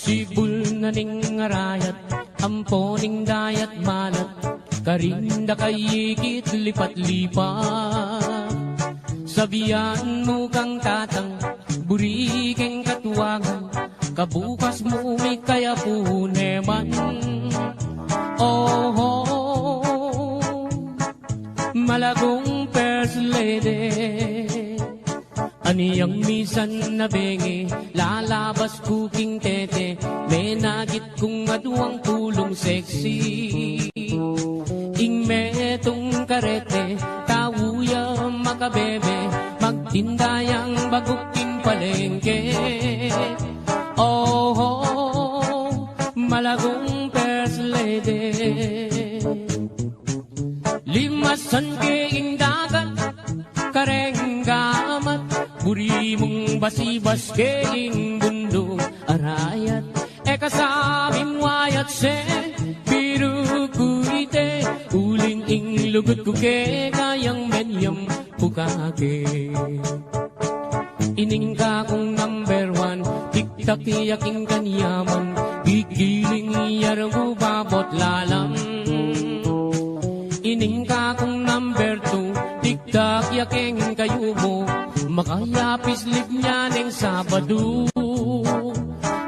Sibul na ning arayat, ampo ning dayat malat, karinda kayikit lipat-lipat. Sabihan mo kang tatang, buri keng katuwangan, kabukas mo may kaya puneman. Oh, malagong first lady, aniyang misan na bengi, lalabas kuking tete, may nagit kung aduang tulong sexy. Ing metong karete, tawuya makabebe, magtindayang baguking palengke. Oh, malagong first lady, limasan keing dagat, karenggamat, buri mong basibas keing bundong arayat. Kasabing wayat se, biru kuite, uling ing lugut ko ke, kayang menyam bukake. Ining ka kong number one, tiktak yaking kanyaman, gigiling yarang babot lalam. Ining ka kong number two, tiktak yaking kayo mo, makayapis lip niya ng Sabado.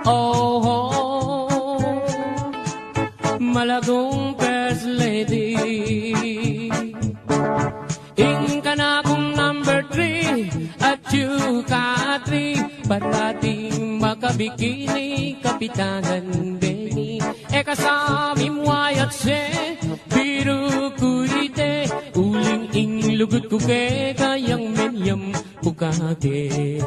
Oh, malagong first lady, ing ka na kong number three, at you ka three, parating makabikini, kapitanan Benny. Kasami mo ayat se, biru kurite, uling ing lugut ko ke, kayang menyam bukake.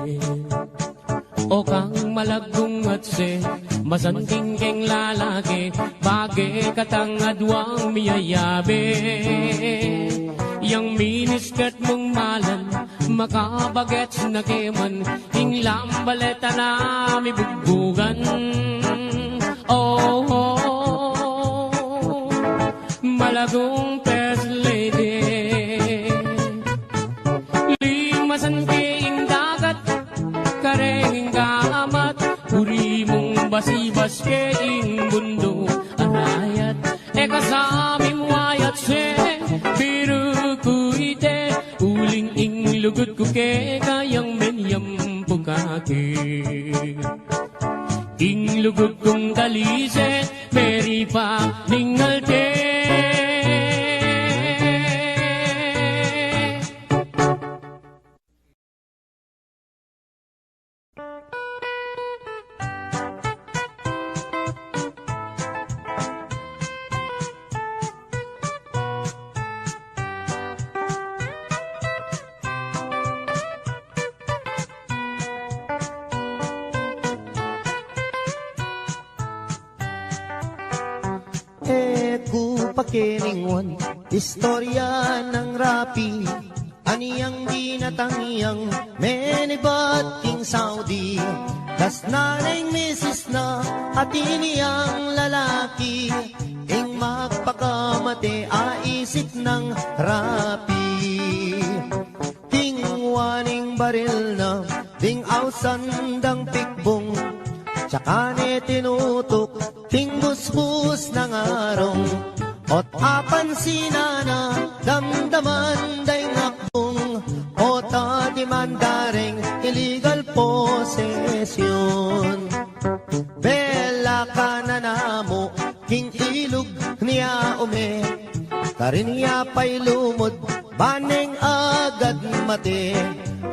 O kang malagong at se, masanting keng lalaki, bagay katang adwang miyayabe. Yang miniskat mong malan, makabagets na keman, ing lambaleta na mi bugbugan. Oh, malagong first lady, limasan keing dagat, kareng gamat, puri mong basibas keing bundo arayat. Kasaming wayat se, biru kuite, uling ing lugut ko ke, kayang menyam bukake. Ing lugut kong kalise, peri pa ningalte. Pakiningon, istorya ng rapi, aniyang ginatangiyang menibat king Saudi. Das nanay misis na at iniyang lalaki, ing magpakamate aisip ng rapi. Ting waning baril na, ting ausandang pikbong, tsaka ni tinutok, ting busbus ng arong. Ot apan sinana, damdaman day ngakbong, o tadi mandaring illegal possession. Bela ka na namo, king ilog niya ume, karin niya pa'y lumod, baneng agad mate.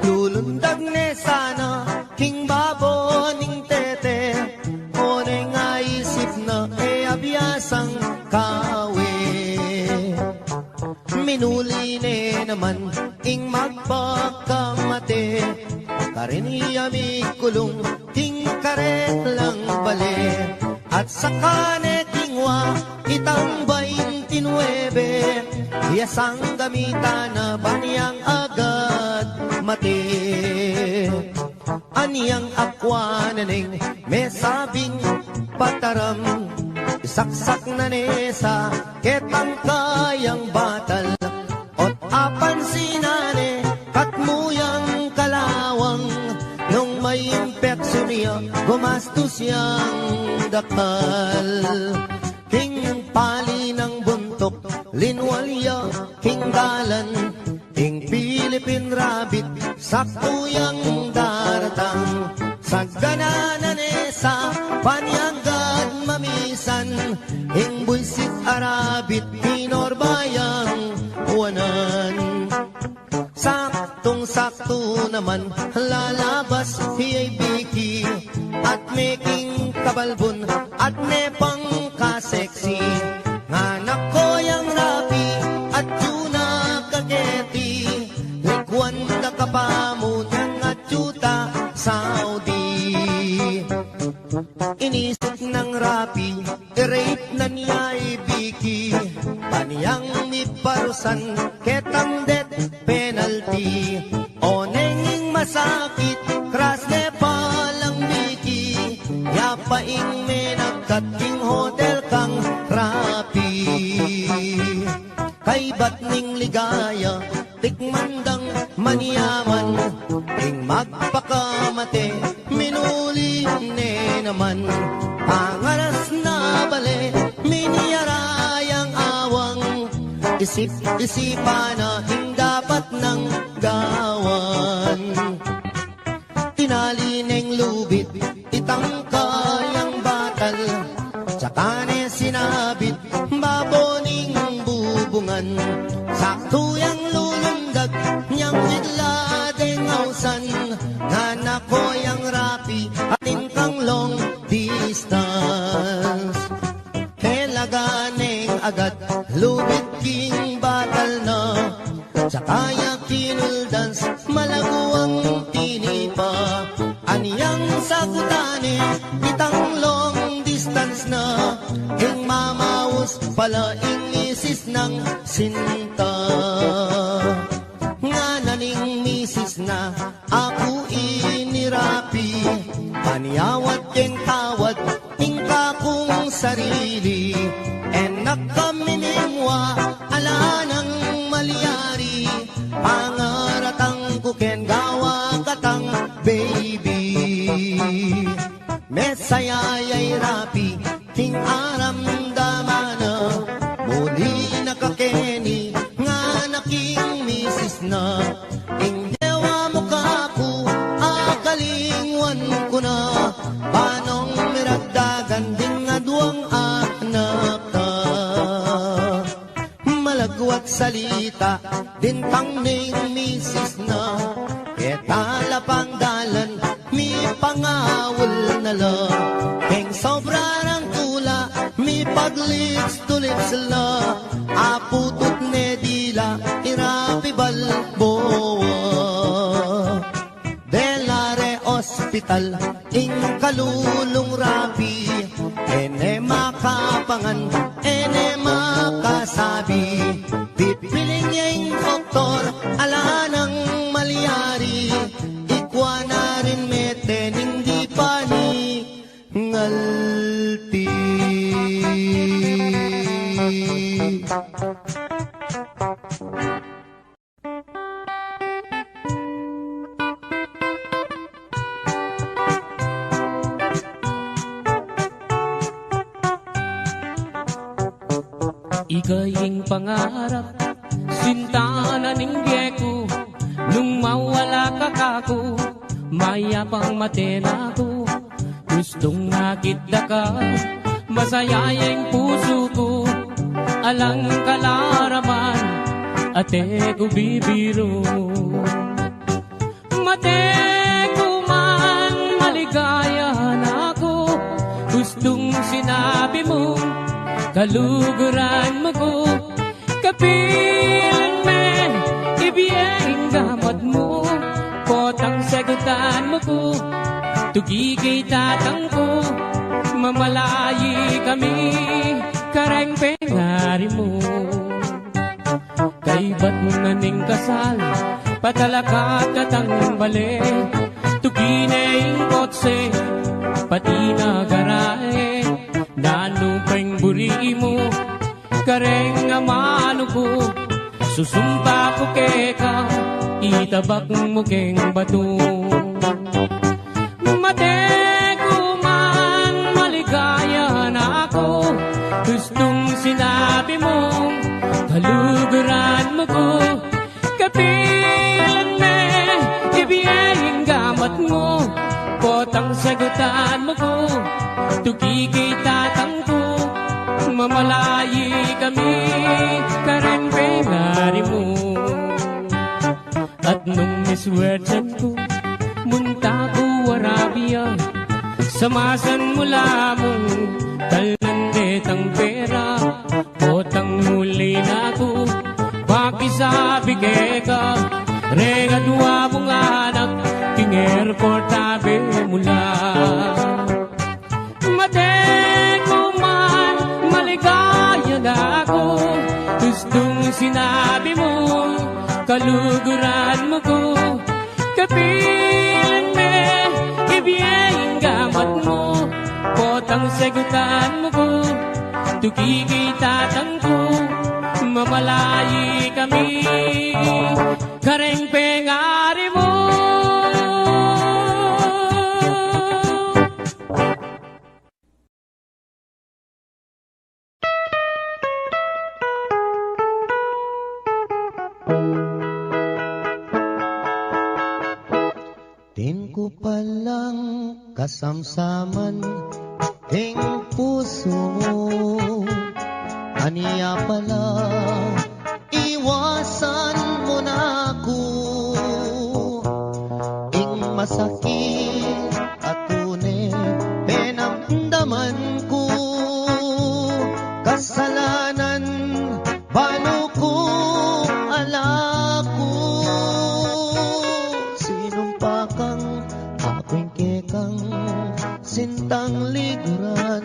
Lulundag ne sana, king baboning tete, o neng aisip na abiyasang kawe. Minuli ne naman, ing magpakamate, karin niya mi kulong, ting karet lang bale. At saka ne tingwa, itang 29, hiyasang gamita na baniyang agad mate. Aniyang akwa na neng, may sabing pataram, isaksak na nesa, ketang kayang batal. Ot apan sinane, katmuyang kalawang, nung may impeksyon niya, gumastos siyang dakal. King pali ng buntok, linwalya, king dalan, king Philippine rabbit, sakto yang daratang. Sa gananan sa panyanggad mamisan, ing buisit arabit, pinorbayang uwanan. Saktong-sakto naman, lalabas hiyay biki, at making kabalbon, at nepang kaseksi. Nganak ko yang rapi, at tuna kaketi, likwan na kapamunan at yuta Saudi. Inisip ng rapi, i-rape na niya ibiki, paniyang iparusan, ketang death penalty. O nenging masakit, kras ne palang biki, yapaing menagkating hotel kang rapi. Kay ba't ning ligaya, tikmandang maniyaman, ing magpakamate, minuli ne naman. Pangaras na bale, miniyarayang awang, isip-isipan na ing dapat ng gawan. Tinali neng lubid, itangkayang batal, tsaka ne sinabit, baboning bubungan. Sakto yang lulundag, niyang bigla deng ausan, nganak ko yang rapi, ating kang long distance. Kailaganeng agad, lubid king batal na, tsaka ya kinuldans, malaguang tinipa. Aniyang sagutane, itang long distance na, ing mamawos pala ing isis ng sinta. Nga naning misis na, ako inirapi, paniyawat keng tawad, ing kakong sarili. Enak kami nimwa, ala ng malyari, pangaratang kuken gawa katang baby. Mesayayay rapi, king aram damana, muli nakakeni, nga naking misis na. Ing dewa mo kaku, akalingwan ko na, panong miragdagan din nga duwang anak ka. Malagwat salita, din pang ning misis na, ketala pang dalan, mi pangawal na lang. Keng sobra ng tula, mi paglips to lips la, aputot ne dila, irapi balboa. Delare Hospital, ing kalulong rapi, ene makapangan, ene makasabi. Pipiling niya ing doktor, ala ng malyari, ikwa na rin meten, hindi pa ni ngalti. Ikaying pangarap, sinta na ninggye ko, nung mawala ka kako, mayapang matena ko. Gustong nakita ka, masayayang puso ko, alang kalaraman, ate ko bibiro. Mate ko man, maligaya na ako, gustong sinabi mo, kaluguran mo ko, kapilan me, ibiyeng gamot mo, potang sagutan mo ko, tugigay tatang ko, mamalayi kami, kareng pengari mo. Kay ba't naning kasal, patalakat katang bale, tugineng kotse, pati na garae, nanupeng buri mo, kareng amano ko, susumpa ko keka, itabak mo keng bato. Mate kaluguran mo ko, kapilan me, ibiyayang gamat mo, potang sagutan mo ko, tugigay tatang ko, mamalayi kami, karempengari mo. At nung miswertsan ko, munta ko Arabia, samasan mula mong talnandetang pera, potang muli na ko, pakisabi ka, regadwa mong anak, king airport tabi mula. Mateko man, maligaya na ako, gustong sinabi mo, kaluguran mo ko, kapilan me, ibiyayang gamat mo, potang sagutan mo ko, tugigay tatang ko, mamalayi kami, karempengari mo. Din ko palang kasamsaman ting puso mo, aniya pala iwasan mo na ako, ing masakit at tunay penamdaman ko, kasalanan paano ko alako, sinumpa kang aking kekang sintang liguran,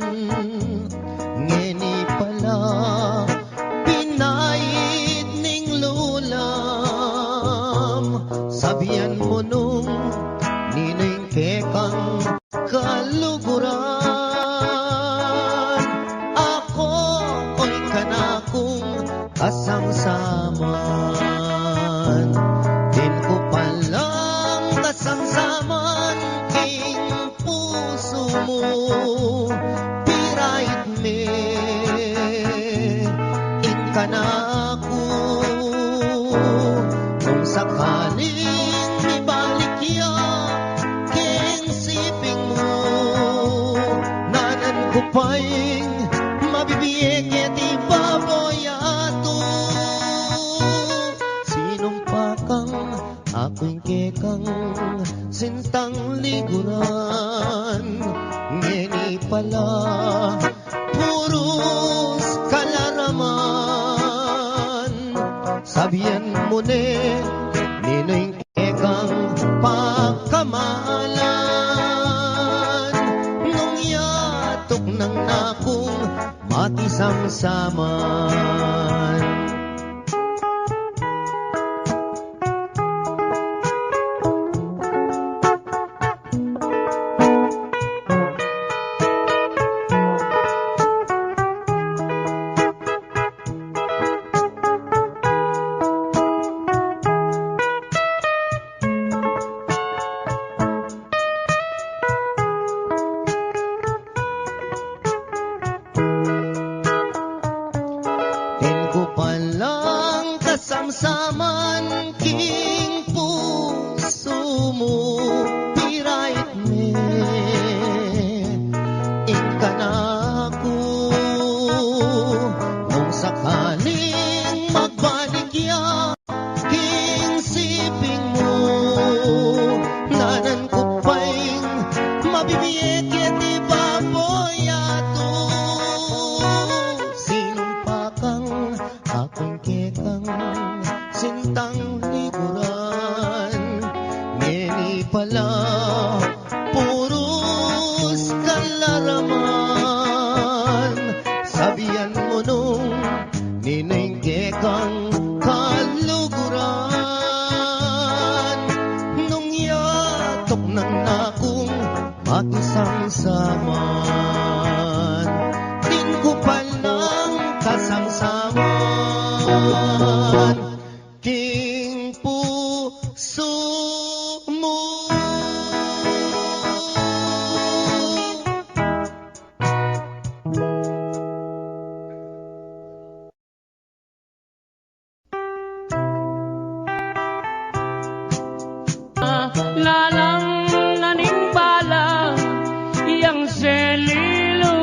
ngeni pala pinait ning lulam, sabihan mo nung nining kekang kaluguran, ako ko'y kanakong kasamsaman, din ko palang kasamsaman king puso mo, pirait me, in kanako, kung sakaling ibalik ya, king siping mo, nanan ko pa'y mabibiyeg di baboyato, sinumpa kang ako'y kekang sintang liguran, ngeni pala puros kalaraman, sabihan mo ne nino'y kekang pagkamalan, nung yatok ng nakong matisamsaman. Din ko palang kasamsaman king puso mo, pirait me, ing kanako, nung sakaling magbalik ya, king siping mo, nanan ko pa'y mabibiyeg di baboyato, sinumpa kang aking kekang sintang liguran, ngeni pala puros kalaraman, sabihan mo nung nining kekang kaluguran, nung yatok ng nakong makisamsaman, din ko palang kasamsaman king puso lalang nanimbala yang selilo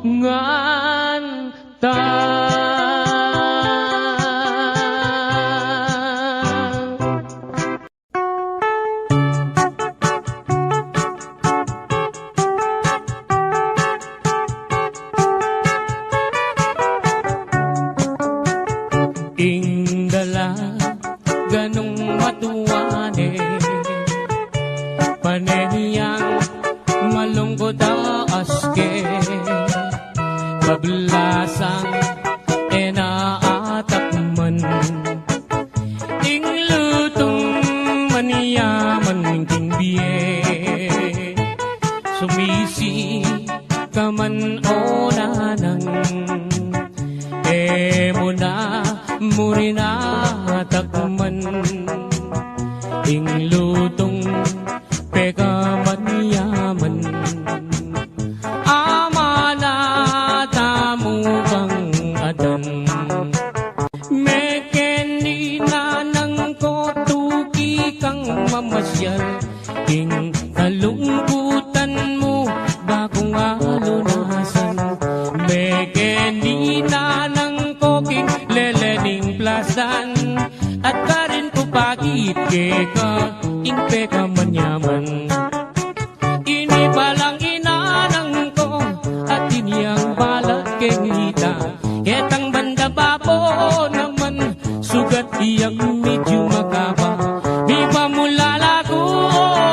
ngan ta. Ingdala ganong matuwane panehiyang malungkot aske pablasang enaatakman inglutong maniyaman tingbiye sumisi kaman onanan muna murina takman inglutong pekaman yaman amana tamu kang adan mekeni nanang ko tuki kang mamasyal ing kalungkutan mo bakong alunasan mekeni nanang koking lelening plasan at karin ko pagit keka ingpe ka manyaman ini palang inanang ko at iniyang balat kengita ketang banda bapo naman sugat iyang medyo makaba di ba mulala ko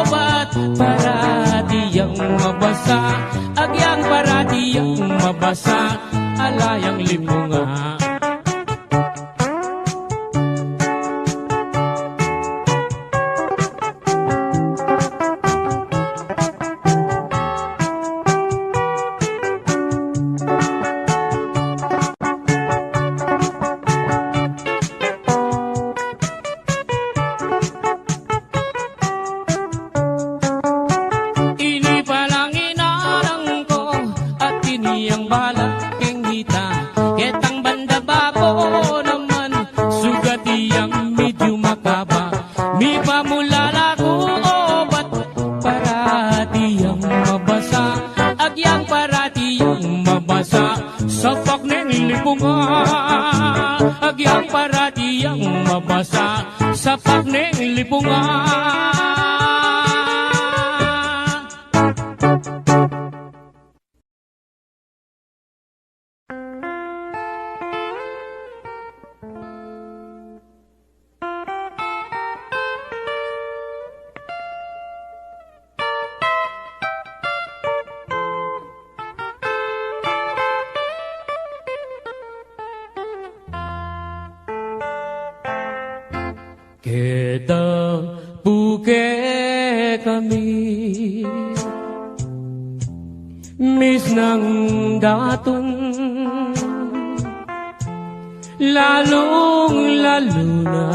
obat para diyang mabasa agyang para diyang mabasa alayang limunga. Yang balak kengita ketang banda babo naman sugat iyang medyo makaba mi pamulala ko obat para diyang mabasa agyang para diyang mabasa sapak neng lipunga agyang para diyang mabasa sapak neng lipunga. Kita puke kami mis nang datun lalong lalo na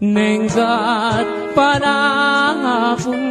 nengkat panahapon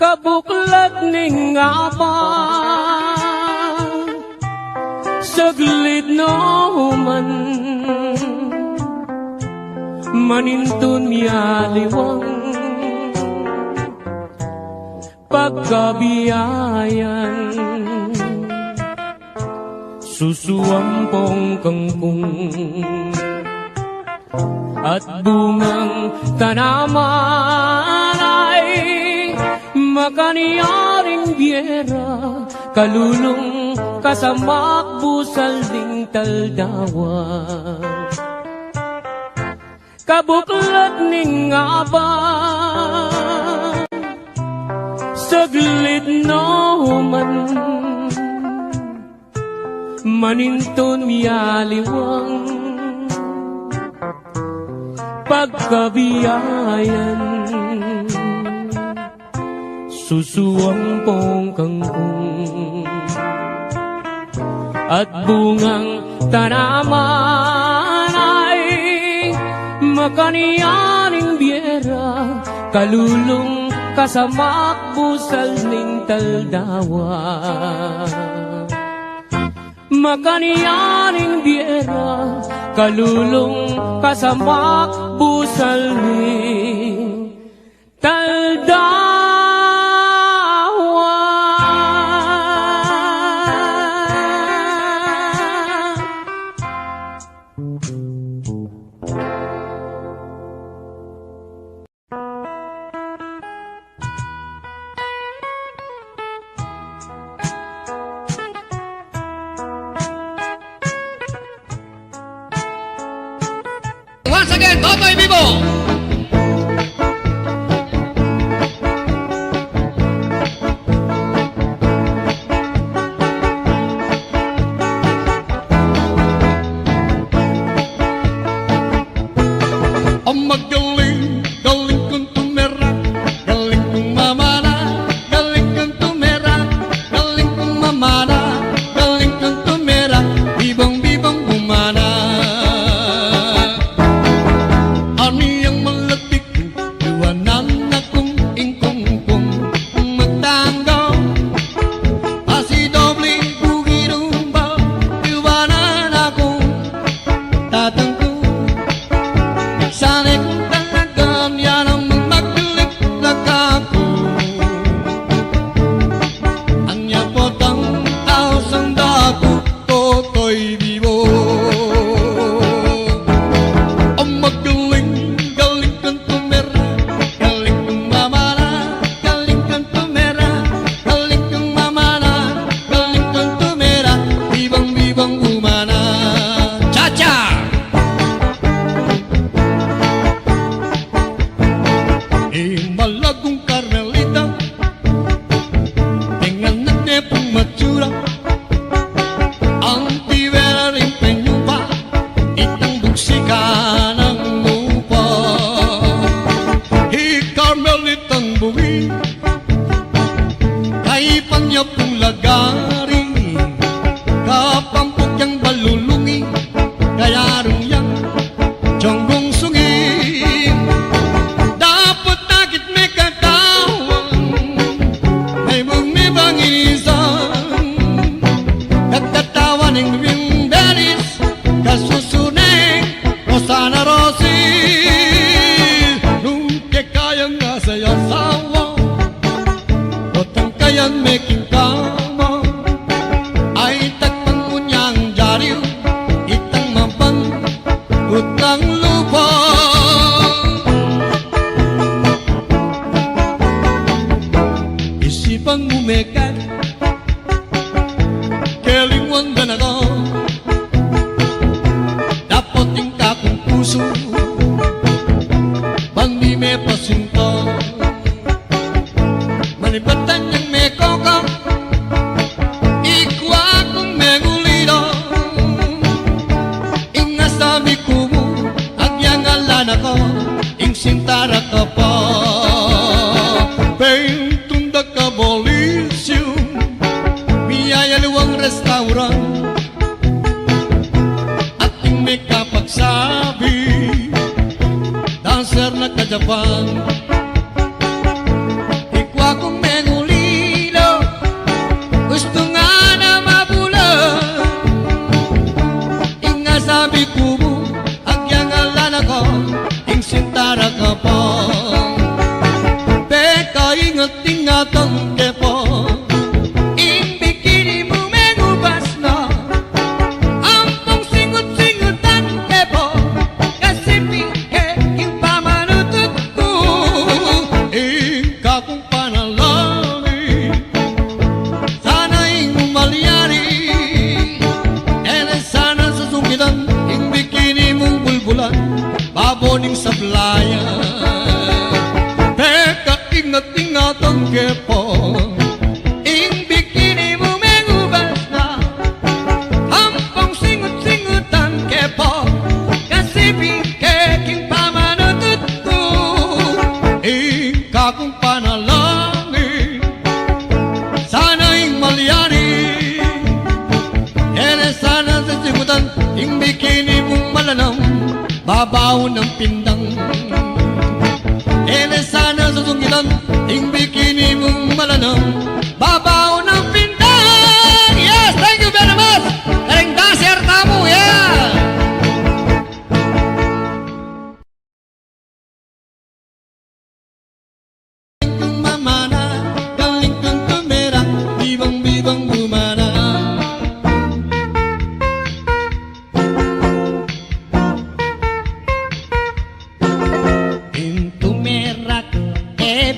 kabuklat ning apa saglit no man manintun mialiwang pagkabiyayan susuampong kangkong at bungang tanaman ay makaniyaring biyera kalulong kasamak busal ding taldawa kabuklat ning aba saglit no man manintun mialiwang pagkabiyayan. Susuwang pong kangkong at bungang tanaman ay makaniyaning biera, kalulong kasamak busal ning taldawa. Makaniyaning biera, kalulong kasamak busal ning taldawa. Once again, Totoy Vivo! Ang magaling, galing kong tumera, galing kong mamana, galing kong tumera, galing kong mamana, galing kong tumera, bibang-bibang bumana. Ani ang malapit, iwanan akong ingkong-kong magtanggaw. Asi doble bugirumba, iwanan akong tatangko. Sana'y kung talagang yan ang magdilig na kako. Anya po tang tao sang dako, Totoy Vivo. Ang magaling, galing kang tumera, galing kang mamana, galing kang tumera, galing kang mamana, galing kang tumera, bibang-bibang umana. Cha-cha! Malagong Carmelita, dengan netepong matsura, ang tibera rin penyupa, itang buksika ng lupa. Carmelitang buwi, kay panyapong lagari, kapampok yang balulungi, kaya rin yang jonggong sungi. Sana Rosi, nung kayang nasa yasawa, otang kayang making kama, ay takpan mo niyang jariw, itang mapan, utang lupa. Isipang umekat, kelingwan na ako, bandi me pasinto, manipatan yang me kokong, ikwa kong me gulido, ingasabi kumu, agyang alan ako, ing sintara ka pa, pentunda ka bolisyo, biyaya luwang restaurant, ating me kapagsabi, dancer na ka-Japan. Ikwa kong mengulilo, gusto nga na mabulan. Inga sabi ko mo, agyang alan ako, ing sintara ka pa. Beka ingat-ingatan kepo, ing bikini mo mengubas na. Ampong singut-singutan kepo, kasi ing pamanutut ko, kung panalangin, sana ing umalyari, sana sa sukitan, ing bikini mong bulbulan, baboning sablayan. Teka, ingat-ingatan kepo, ing bikini mo mengubas na, ampong singut-singutan kepo, kasi king pamanutut babaw ng pindang. Sana susungitan, yung bikini mong malanang, babaw ng pindang. Yes, thank you very much. Galing dancer tamu, yeah. Galing kong mamana, galing kong tumera, bibang-bibang bumana.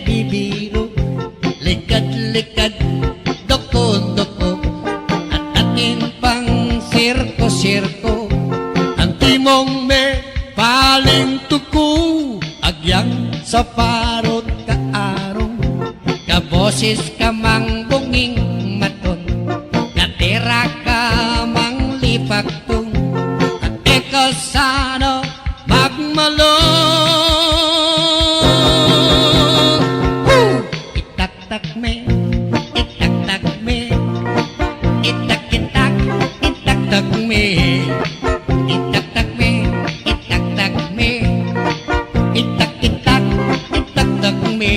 Bibiro, likad-likad, doko-doko, at atin pang sirko-sirko. Ang timong me paling tuku, agyang sa parot kaarong. Kaboses ka mang bunging maton, natira ka mang lipaktong, at ikaw sana Magmalong. itak-tak me, itak-tak me, itak-itak, itak-tak me, itak-tak me, itak-tak me, itak-itak, itak-tak me,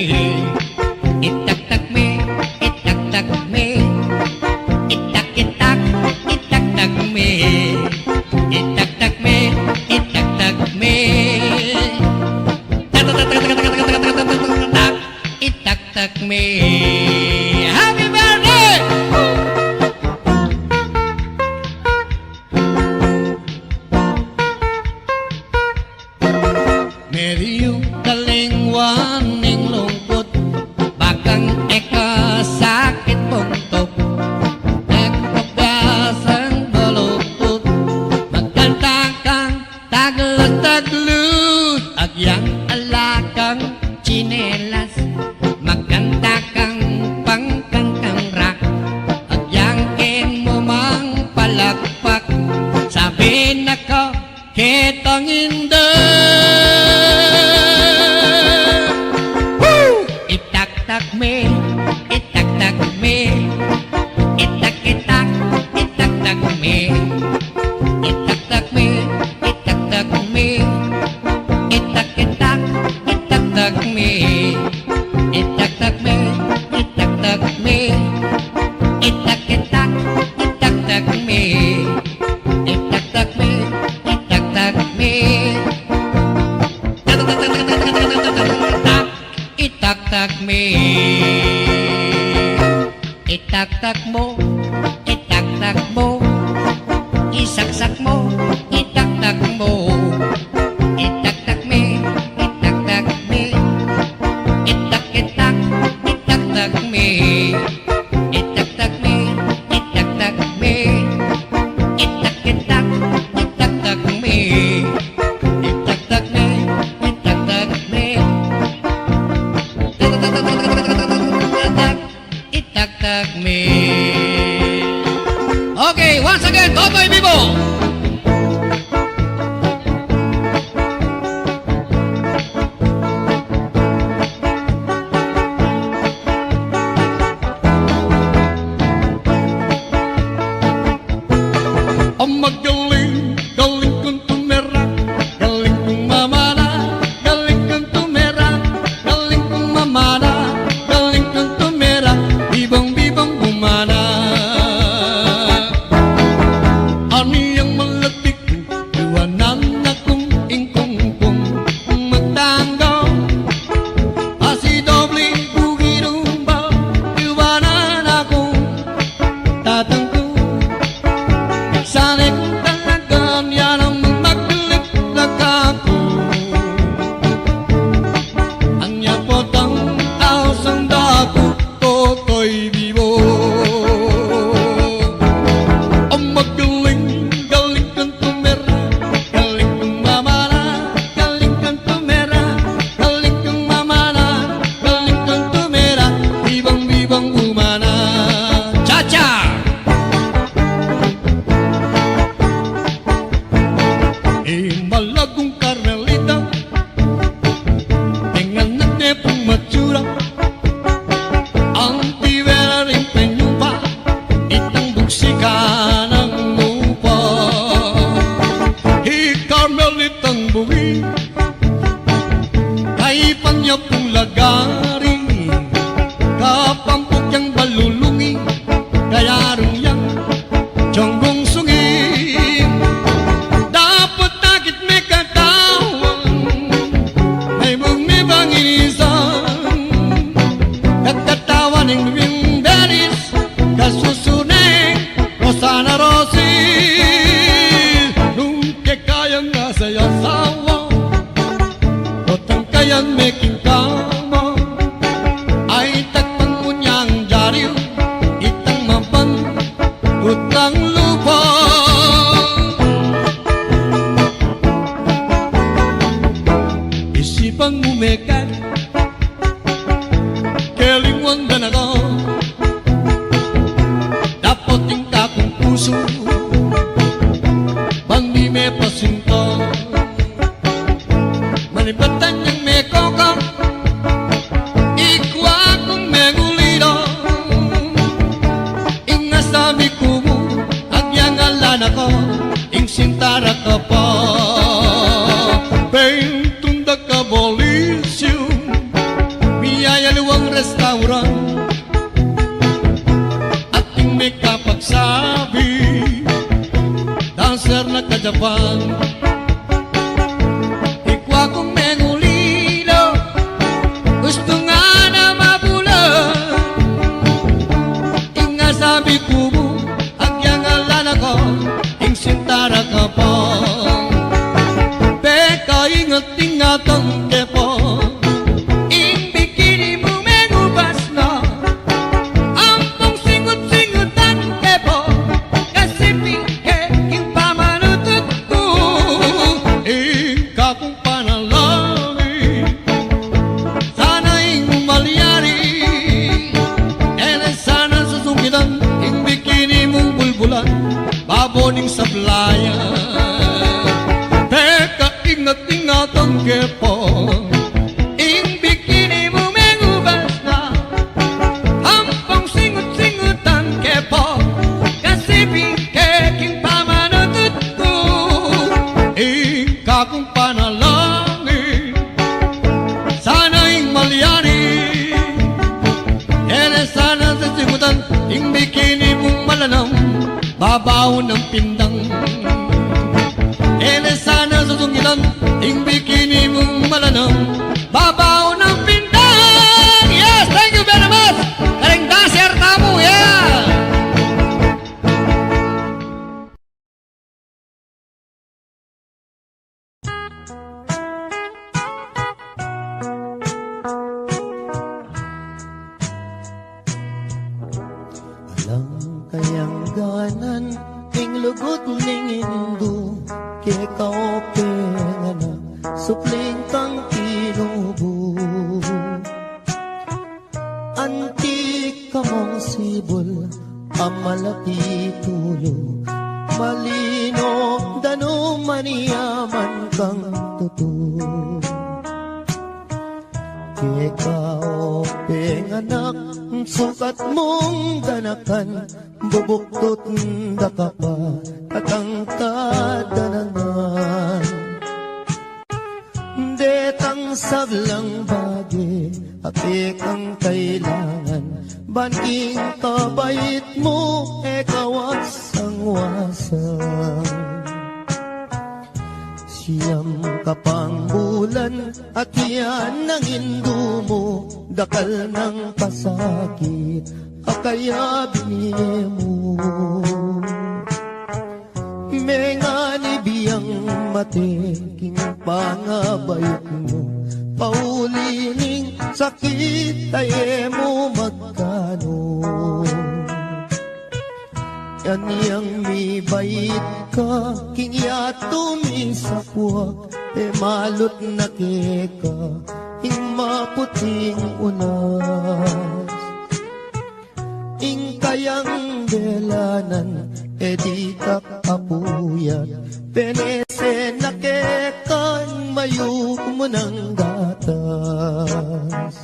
itak-tak me, itak-tak me, itak-itak, itak-tak me, itak-tak me, itak-tak me. Itak-tak me. Happy birthday! Medyo kalingwan ning lungkot, Bakang eka sakit puntok, nagpagasang baluktot, magkanta kang taglut-taglut, agyang alakang chinelas, magkanta kang pangkantang rock, agyang ken mo mang palakpak, sabi na ko kitang inda. Itak-tak me, itak-tak me, itak-itak, itak-tak me, itak-tak me, itak-tak me, itak-itak, itak-tak me, itak-tak me, itak-tak me, itak-itak, itak-tak me, itak-tak me, itak-tak me. Itak-tak me. Itak-tak mo, itak-tak mo, isaksak mo, itak-tak mo. Itak-tak me, itak-tak me, itak-itak, itak-tak me, itak-tak me, itak-tak me, itak-itak, itak-tak me, itak-tak me, itak-tak me. Itak-tak me. Okay, once again, Totoy Vivo. ang magaling, galing kong tumera, galing kong mamana, galing kong tumera, galing kong mamana, galing kong tumera, bibang-bibang bumana. Aniyang malatik, iwanan akong ingkong-kong magtanggaw, asi doble bugirumba, iwanan akong tatangko. Sana kung talagang yan ang magmaglitlak ako, ang yapotang ausang dako, Totoy Vivo. Ang magaling, galing kang tumera, galing kang mamana, galing kang tumera, galing kang mamana, galing kang tumera, bibang-bibang umana. Cha-cha! Malagong Carmelita, dengan nete pumacura, ang tibera rin penyupa, itang buksika ng lupa. Hi Carmelitang bang umekat kelingon dan ako dapat tingka kong puso bandi me pasinto manibatan yang me kokang ikwa kong mengulido inga sabi ko mo agyang alan ako ing sintara ka pa tunda ka bolisyo miyaya luwang restaurant ating may kapagsabi dancer na ka-Japan ikwa kong mengulilo gusto nga na mabulan inga sabi ko mo agyang alan ako ing sintara ka pa ingat-ingatan kepo ing bikini mo mengubas na ampong singut-singutan kepo kasi pingke ing pamanutut ko ing kakong panalangin sana ing umalyari ene sana susungitan ing bikini mong bulbulan baboning sablayan ingat-ingatan kepo ing bikini mo mengubas na hampong singut-singutan kepo kasi bingkeking pamanutut ko ing kakong panalangin sana ing malyari ere sana sa singutan ing bikini mong malanam babaw ng pindang ere sana sa sungitan ing bikini mong malanam babaw ng pindang. Yes, thank you very much karing dancer tamu ya. Alam kayang ganan ing lugot ning indu ke kaope nga na supling kang tinubo antik ka mong sibol amalaki tulo malino dano maniyaman kang tuto ke kaope nga anak sukat mong danakan bubuktot da ka pa katangkad danangan detang sablang bagi api kang kailangan banking kabait mo kawasang-wasang siyam kapang bulan at yan ang indo mo dakal ng pasakit akaya biniye mo mengani biyang mateking pangabayot mo paulining sakit tayo mo magkano yan yang mi bait ka kingya tumisapwak malot na keka ing maputing unas ing kayang delanan di ka kapuyat penese na kekan mayo mo ng gatas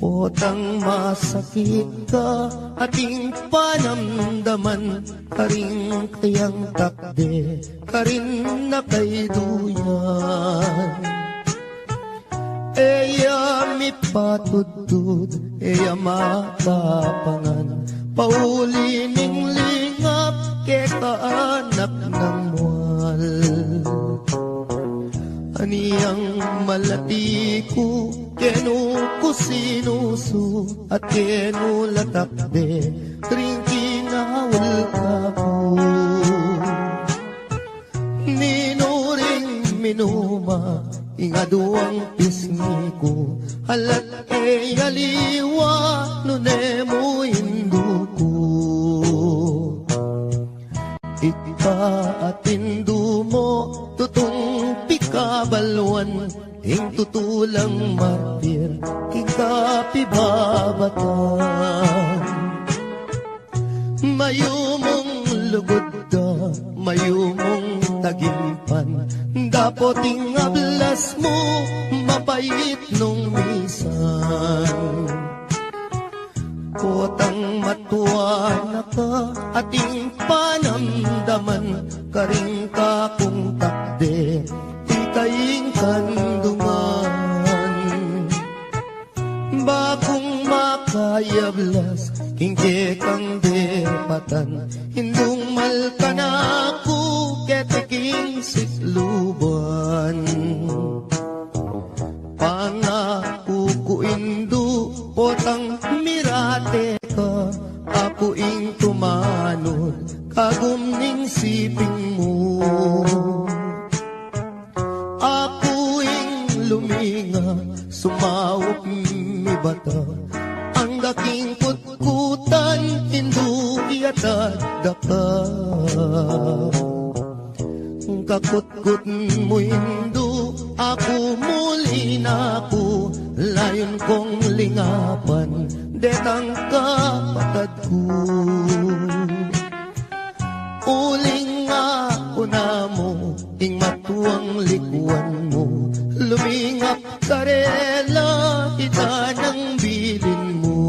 potang masakit ka ating panamdaman karing kayang takde karin na kay duyan eya mi patudud eya makapangan paulining lingap ke kaanak ng mual aniyang malati ko kenu ko sinusu at kenu latakde ring kinawal ka po ninuring minuma ingaduang pisngi ko halat aliwa nunemo induko ika at indu mo tutong pikabalwan ing tutulang martir, ikapibabatan. Mayumong lugod ka, mayumong tagimpan, dapoting ablas mo, mapait nung misan. Potang matuwa na ka, ating panamdaman, karing ka kung takde, ikaing kandungan. Bakong makayablas, kingke kang depatan, hindung malka na ako, ketiking sikluban. Pangako ko indu, potang mirate ka, ako ing tumanod, kagumning siping mo. Ako ing luminga, sumawap mi bata, ang daking kutkutan, hindu iatad daka. Kakutkut mo hindu, ako muli na ako, layon kong lingapan, detang kapatad ko. Uling ako na mo, ing matuang likuan mo, lumingap karela, ita ng bilin mo.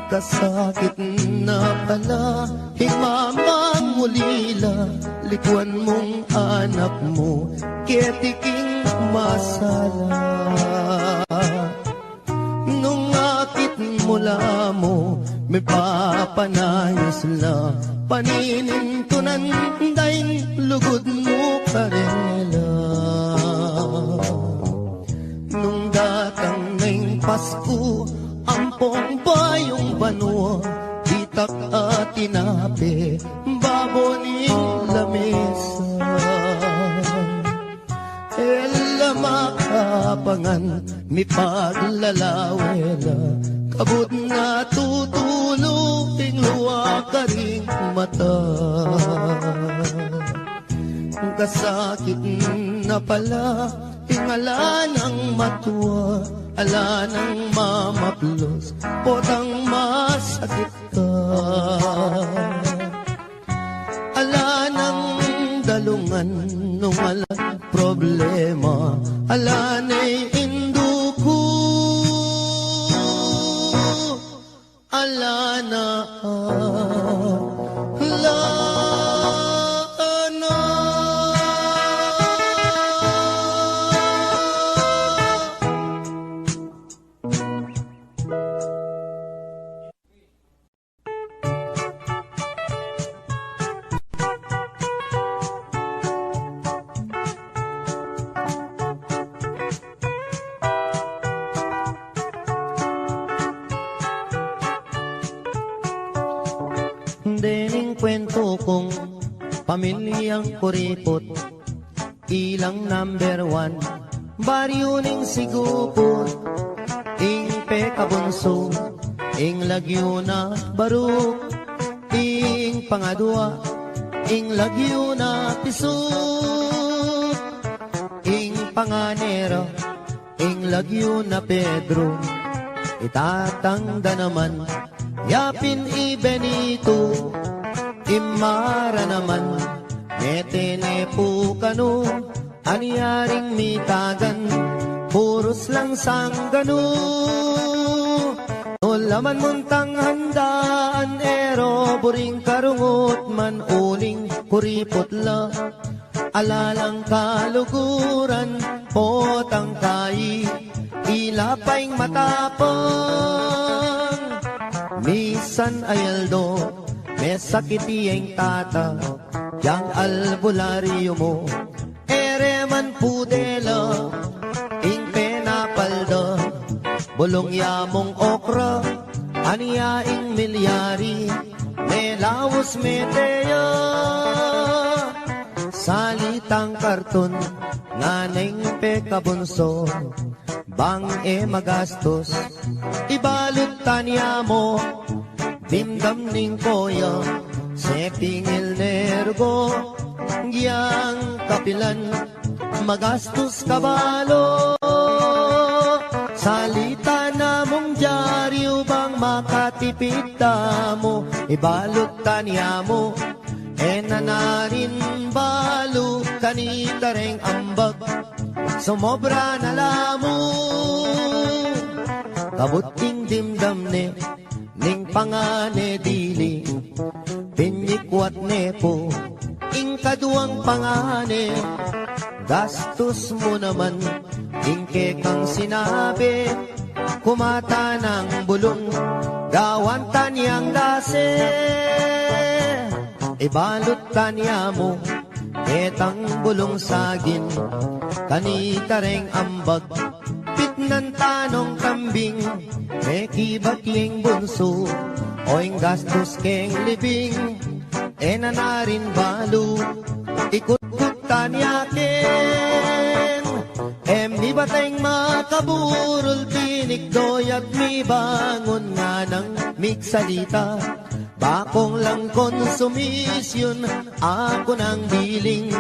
Kasakit na pala, himamang mulila, likuan mong anak mo, ketiking masala. Nung akit mula mo, may papanayos la, paninintunan daing lugod mo karela. Nung datang ngayong Pasko, ampong bayong banwa, itak at tinapi, baboning lamesa. Ela makapangan, mi paglalawela, kabut na tutulog, ting luwa ka ring mata. Kasakit na pala, tingala ng matuwa, ala ng mamaplos, potang masakit ka. Ala ng dalungan, nung ala problema, ala na'y induko, ala na ala na. Dening kwento kong pamilyang kuripot, ilang number 1, baryo ning sigupot, ing pekabunso, ing lagyo na baruk, ing pangadwa, ing lagyo na pisuk, ing panganero, ing lagyo na Pedro, itatangda naman, yapin i Benito, imara naman, netene po kano, anyaring mitagan, puros lang sanggano. Nolaman muntang handaan, ero buring karungot man uling kuripot la, alalang kaluguran, potang kai, ilapaing matapang. Misan ayaldo, may sakiti ang tata, yang albularyo mo, ere man pudela, ing penapalda, bulong yamong okra, aniya ing milyari, may lawas meteya. Salitang karton, nganeng pekabunso, bang magastos, ibalot tanya mo, dimdam ning koya, sepingil nergo, giyang kapilan, magastos kabalo. Salita na mong dyaryo bang makatipid mo, ibalot tanya mo, nanarin balo, kanita reng ambag, sumobra na lamo. Kabuting dimdam ne, ning pangane dili, pinyikwat ne po, ing kaduang pangane, gastos mo naman, ingke kang sinabi, kumata ng bulong, gawan tanyang dase, ibalot tanya mo, etang bulong sagin, kanita reng ambag, pitnan tanong kambing, may kibakling bunso, oing gastos keng libing, nanarin balo, ikut-kut tanyakin, mi bateng makaburol, tinikdoy at mi bangon nga ng miksalita, bakong lang konsumisyon, ako ng biling,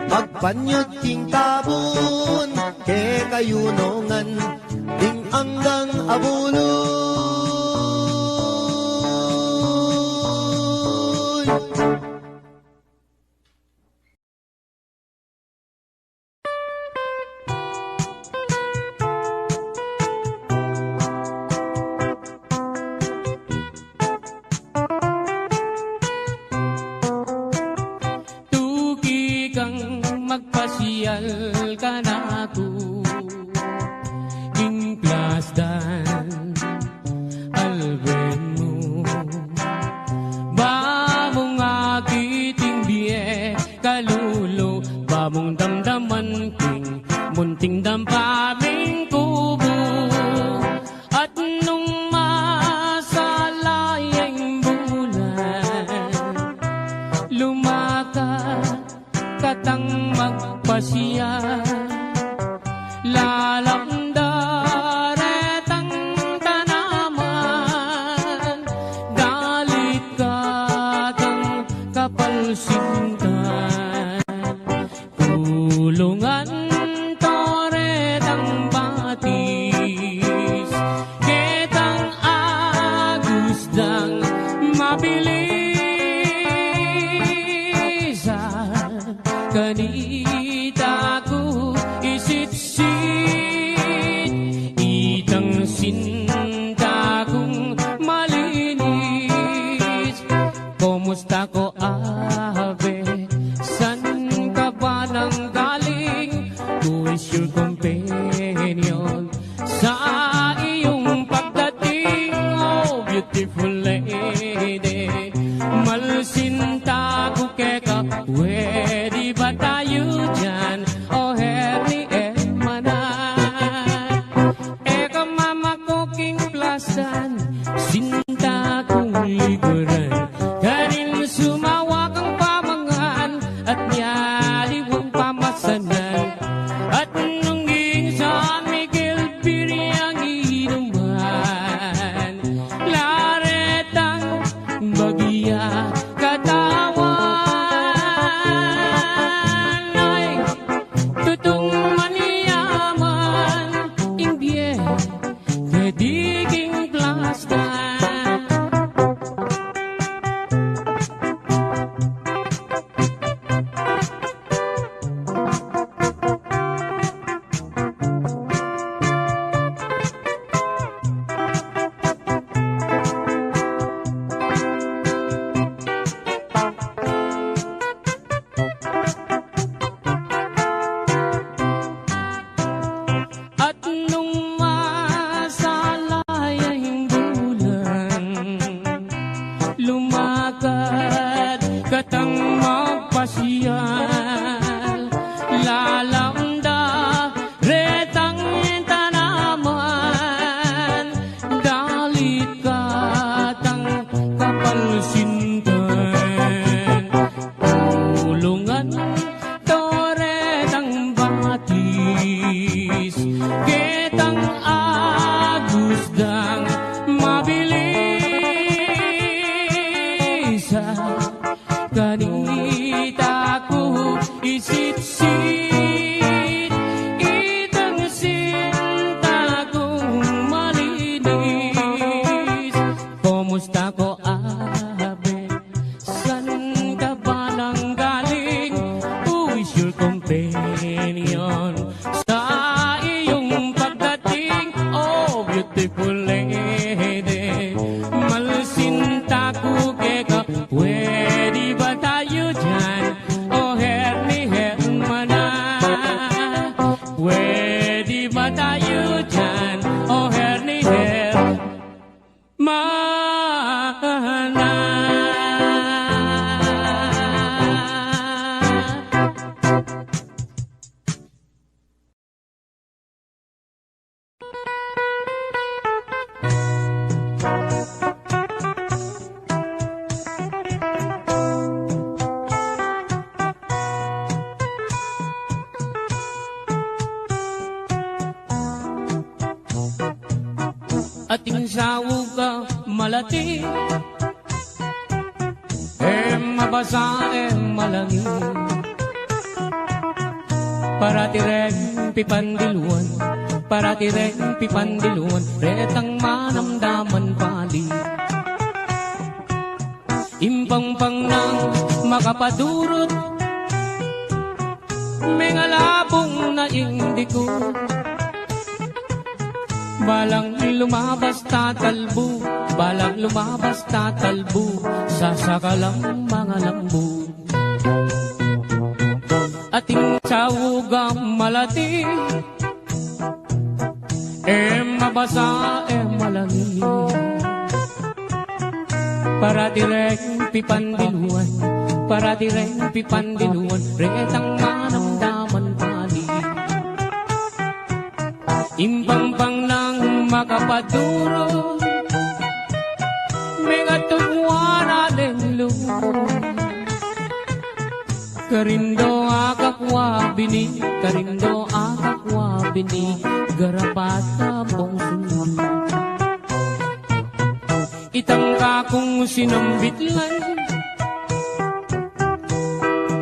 magpanyod ting tabon, ke kayunongan, ting anggang abuloy. Tugi kang magpasyal ka na ko, ing plasdan alben mo, ba mong akiting biye kalulo, ba mong damdaman king munting dampaming kubo, at nung masalayang bulan lumakad katang magpasiya, lalamdaretang tanaman, dalit katang kapalsintan, kulungan toretang batis, ketang agusdang mabilis, kanita ko isitsit, itang sinta kong malinis, kumusta ko ave, san ka ba nang galing, who is your companion, sa iyong pagdating, oh beautiful lady, malsinta ko keka, pwede ba tayo dyan, oh herni manan, eka mama ko king plasan, sinta kong liguran, kanin sumawa kang pamangan, at nyaliwang pamasanan, at nung San Miguel Piriang inuman, laretang bagya katawan, ay tutong maniyaman, imbye kadiging plastan. At nung masalayang bulan lumakad katang magpasyal, lalamda retang tanaman, dalit katang kapalsintan, kulungan toretang batis, ketang agusdang mabilis, kanita ko isitsit, ating sawog ka malati, mabasa malangi, para tireng pipandiluan, para tireng pipandiluan, retang manamdaman pali. Impangpang nang makapadurot, may ngalabong na indiko, balang lumabas tatalbo, balang lumabas tatalbo, sasakalang mga lambo. Ating sawugang malati, mabasa malangi, para direng pipandiluan, para direng pipandiluan, retang manamdaman pali. Impangpang nang makapaduro, may katugwan aling lumon, karindo akakwa bini, karindo akakwa bini, garapata mong sunod. Itangka kong sinambitlan,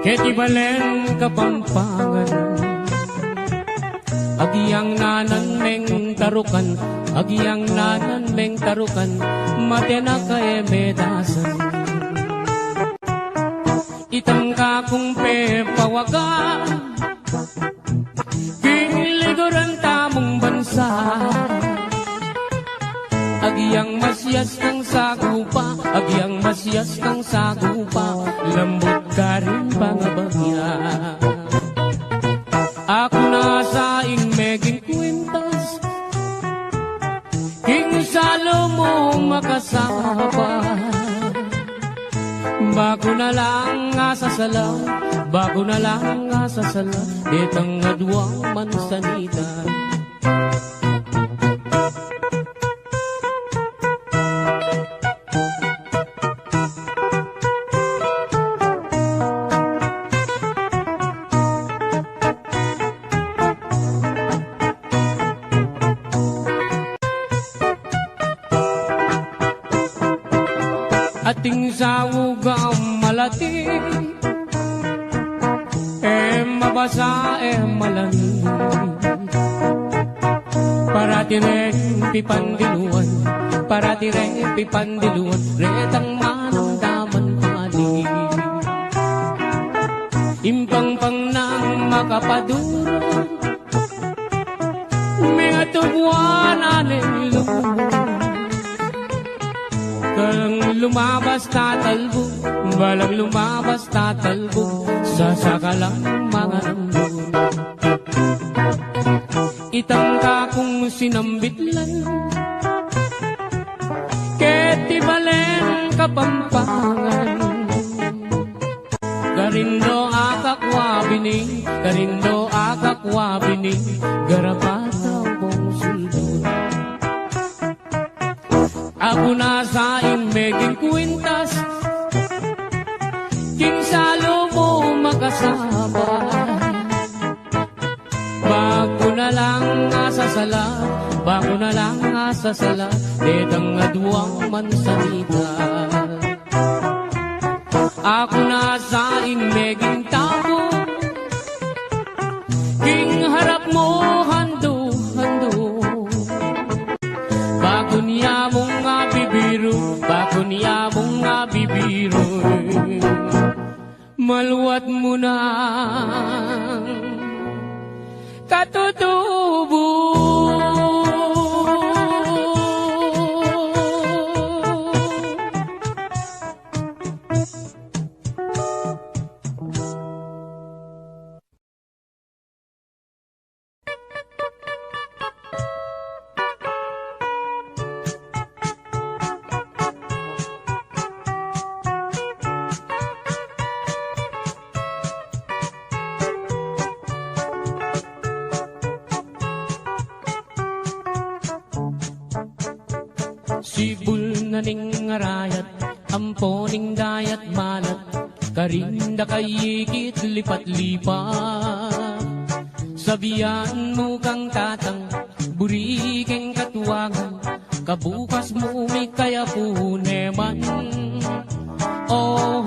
ketibalen kapampangan, agiyang nanan meng tarukan, agiyang nanan meng tarukan, matena ka medasan. Itangka kong pepawaga, kinliguran tamong bansa, agiyang masyas kang sagupa, agiyang masyas kang sagupa, lambot ka rin pangabagya. Ako nasa meging kwintas, king salo mo makasapa, bago na lang asasalaw, bago na lang asasalaw, ditang adwang mansanita. Ating sawugang malati, mabasa malangi, para tireng pipandiluan, para tireng pipandiluan, retang manamdaman pali. Impangpang nang makapaduro, may atubwan aling lumon, balang lumabas tatalbo, balang lumabas tatalbo, sasakalang mga lambo. Itangka kong sinambitlan, ketibalen kapampangan, karindo akakwa bini, karindo akakwa bini, garapata pong suldod. Ako nasa meging kwintas, king salo mo makasama, bago na lang asasala, bago na lang asasala, detang adwang mansanita. Ako nasa meging tabo, king harap mo hando-hando, bago niya mong bibiro, bago niya mong bibiro, maluwat mo na katutubo. Sibul na ning arayat, ampo ning dayat malat, karinda kayikit lipat-lipat. Sabihan mo kang tatang, burikeng katuwangan, kabukas mo may kaya puneman. Oh,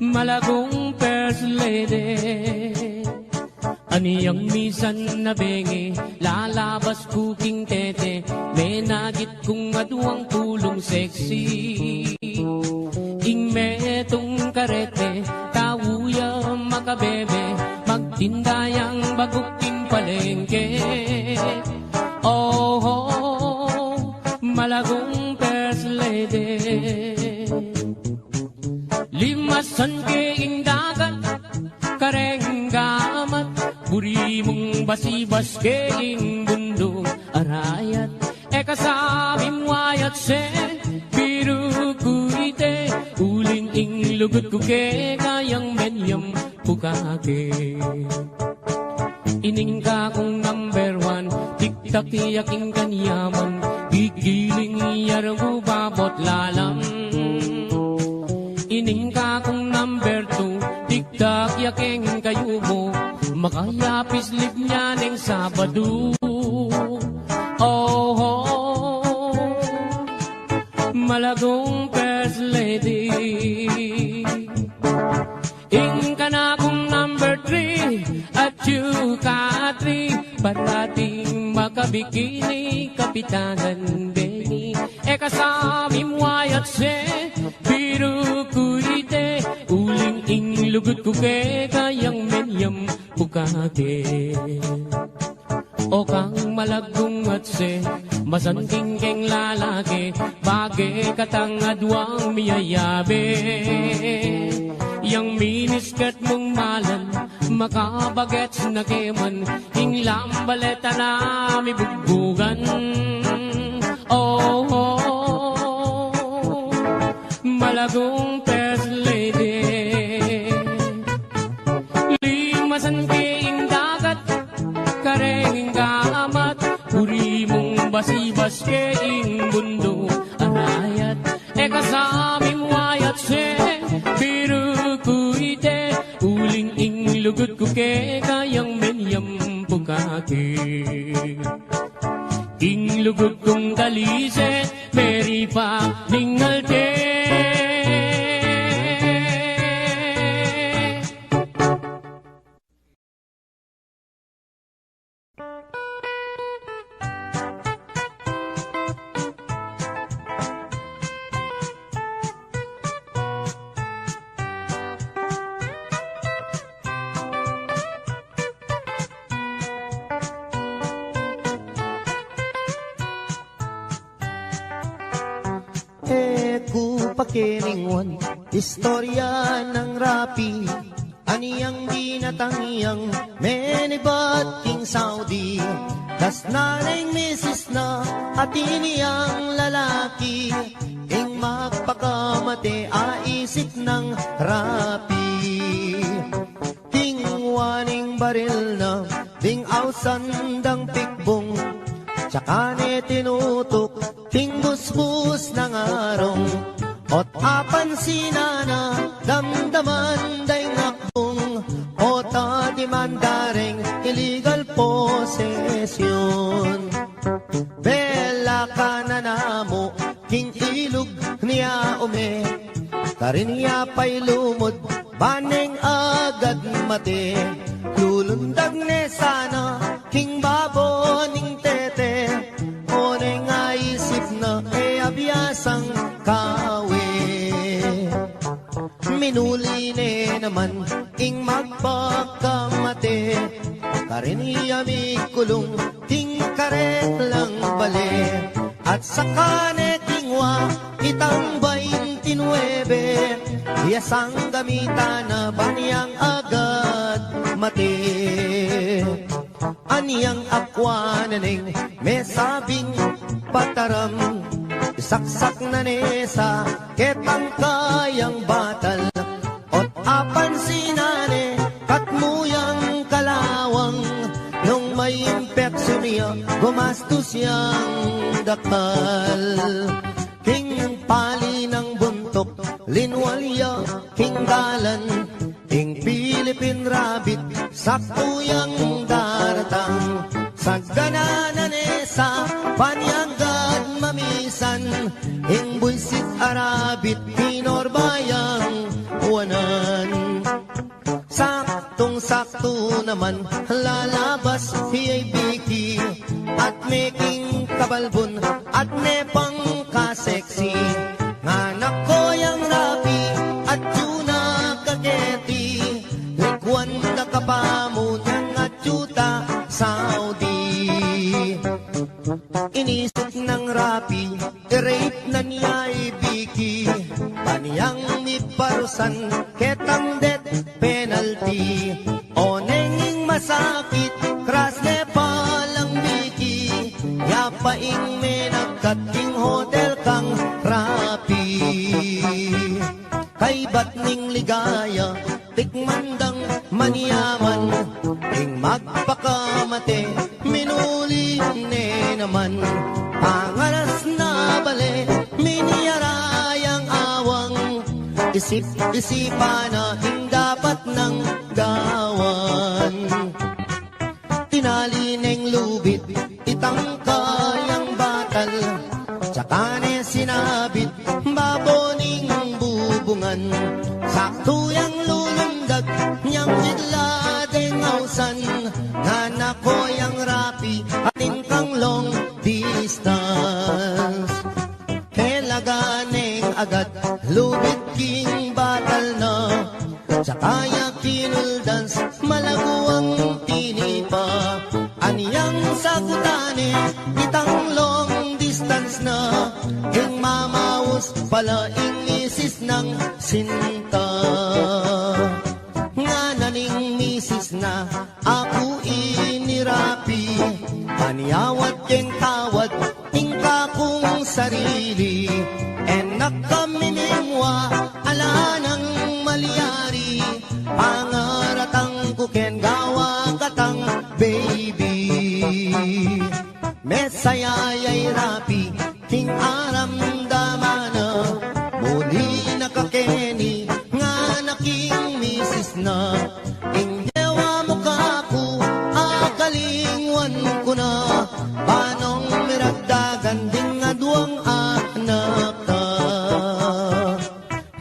malagong first lady, aniyang misan na bengi, lalabas kuking tete, may nagit kung aduang tulong sexy. Ing metong karete, tawuya makabebe, magtindayang baguking palengke. Oh, malagong first lady, limasan keing dagat, karenggamat, buri mong basibas keing bundong arayat. Kasabi mo ayat sen, biru kuite, uling ing lugut ko ke, kayang menyam pukake. Ining ka kong number one, tiktak tiyaking kanyaman, gigiling iyarang babot lalam. Ining ka kong number two, tiktak yaking kayo mo, makayapis lip niya ng Sabado. Oh, malagong first lady, ing ka na kong number three, at you ka three, parating makabikini, kapitanan Benny. Kasabi mo ayat se, biru kuite, uling ing lugut ko ke, kayang menyam pukake. O kang malagong at se, masangking keng lalaki, bagay katangadwang miyayabe. Yang miniskirt mong malan, makabagets na keman, ing lambaleta na mi bugbugan. Oh, malagong first lady, limasan keing dagat, kareng gamat, puri mong basibas keing bundo arayat. Kasabi mo ayat se, biru kuite, uling ing lugut ko ke, kayang menyam pukake. Ing lugut kong kalise, meri pa ningalte. Pakiningwan, istorya ng rapi, aniyang ginatangiyang menibat king Saudi. Das nanay misis na at iniyang lalaki, ing magpakamate aisip ng rapi. Ting waning baril na, ting ausandang pikbong, tsaka ni tinutok, ting busbus ng arong. Ot apan sinana, damdaman day ngakbong, o di mandaring illegal possession. Bela ka na namo, king ilog niya ume, karin niya pa'y lumod, baneng agad mate. Lulundag ne sana, king baboning tete, o neng aisip na abiyasang kawe. Minuli ne naman, ing magpakamate, karin niya mi kulong, ting karet lang bale. At saka ne tingwa, itang 29, iyasang gamitan na baniyang agad mate. Aniyang akwa na neng, may sabing pataram, saksak na nesa, ketang kayang batal. Ot apan sinane, katmuyang kalawang, nung may impeksyon niya, gumastos siyang dakal. King pali ng buntok, linwalya, king galan, king Philippine rabbit, saktuyang daratang, sa gananan sa Panyagad mamisan, ing buisit arabit pinorbayang uwanan. Saktong-sakto naman lalabas hiyay biki at making kabalbon at nepang kaseksi. Nganak ko yang rapi at tuna kaketi, likwan na kapamunyang at yuta Saudi. Inisip ng rapi, i-rape na niya ibiki, paniyang iparusan ketang death penalty. O nenging masakit, kras ne palang biki, yapaing menagkating hotel kang rapi. Kay ba't ning ligaya, tikmandang maniyaman, ing magpakamate, minuli ne naman. Pangaras na bale, miniyarayang awang, isip-isipan na ing dapat ng gawan. Tinali neng lubid, itangkayang batal, tsaka ne sinabit, baboning bubungan. Sakto yang lulundag, niyang idladeng hausan, nganak ko yang rapi, atin kang long distance. Kailaganeng agad, lubid king batal na, tsaka ya kinuldans, malaguang tinipa. Aniyang sagutane, itang long distance na, ing mamaus pala ing misis ng sinta. Nga naning misis na, ako inirapi, aniyawat keng tawad, tingka kong sarili. Enak kami mimwa, ala ng malyari, pangaratang kuken gawa katang baby. Mesayayay rapi, king aram damana, muli nakakeni, nga naking misis na. Ing dewa mo kako, akalingwan ko na, panong miragdagan ding aduang anak ka.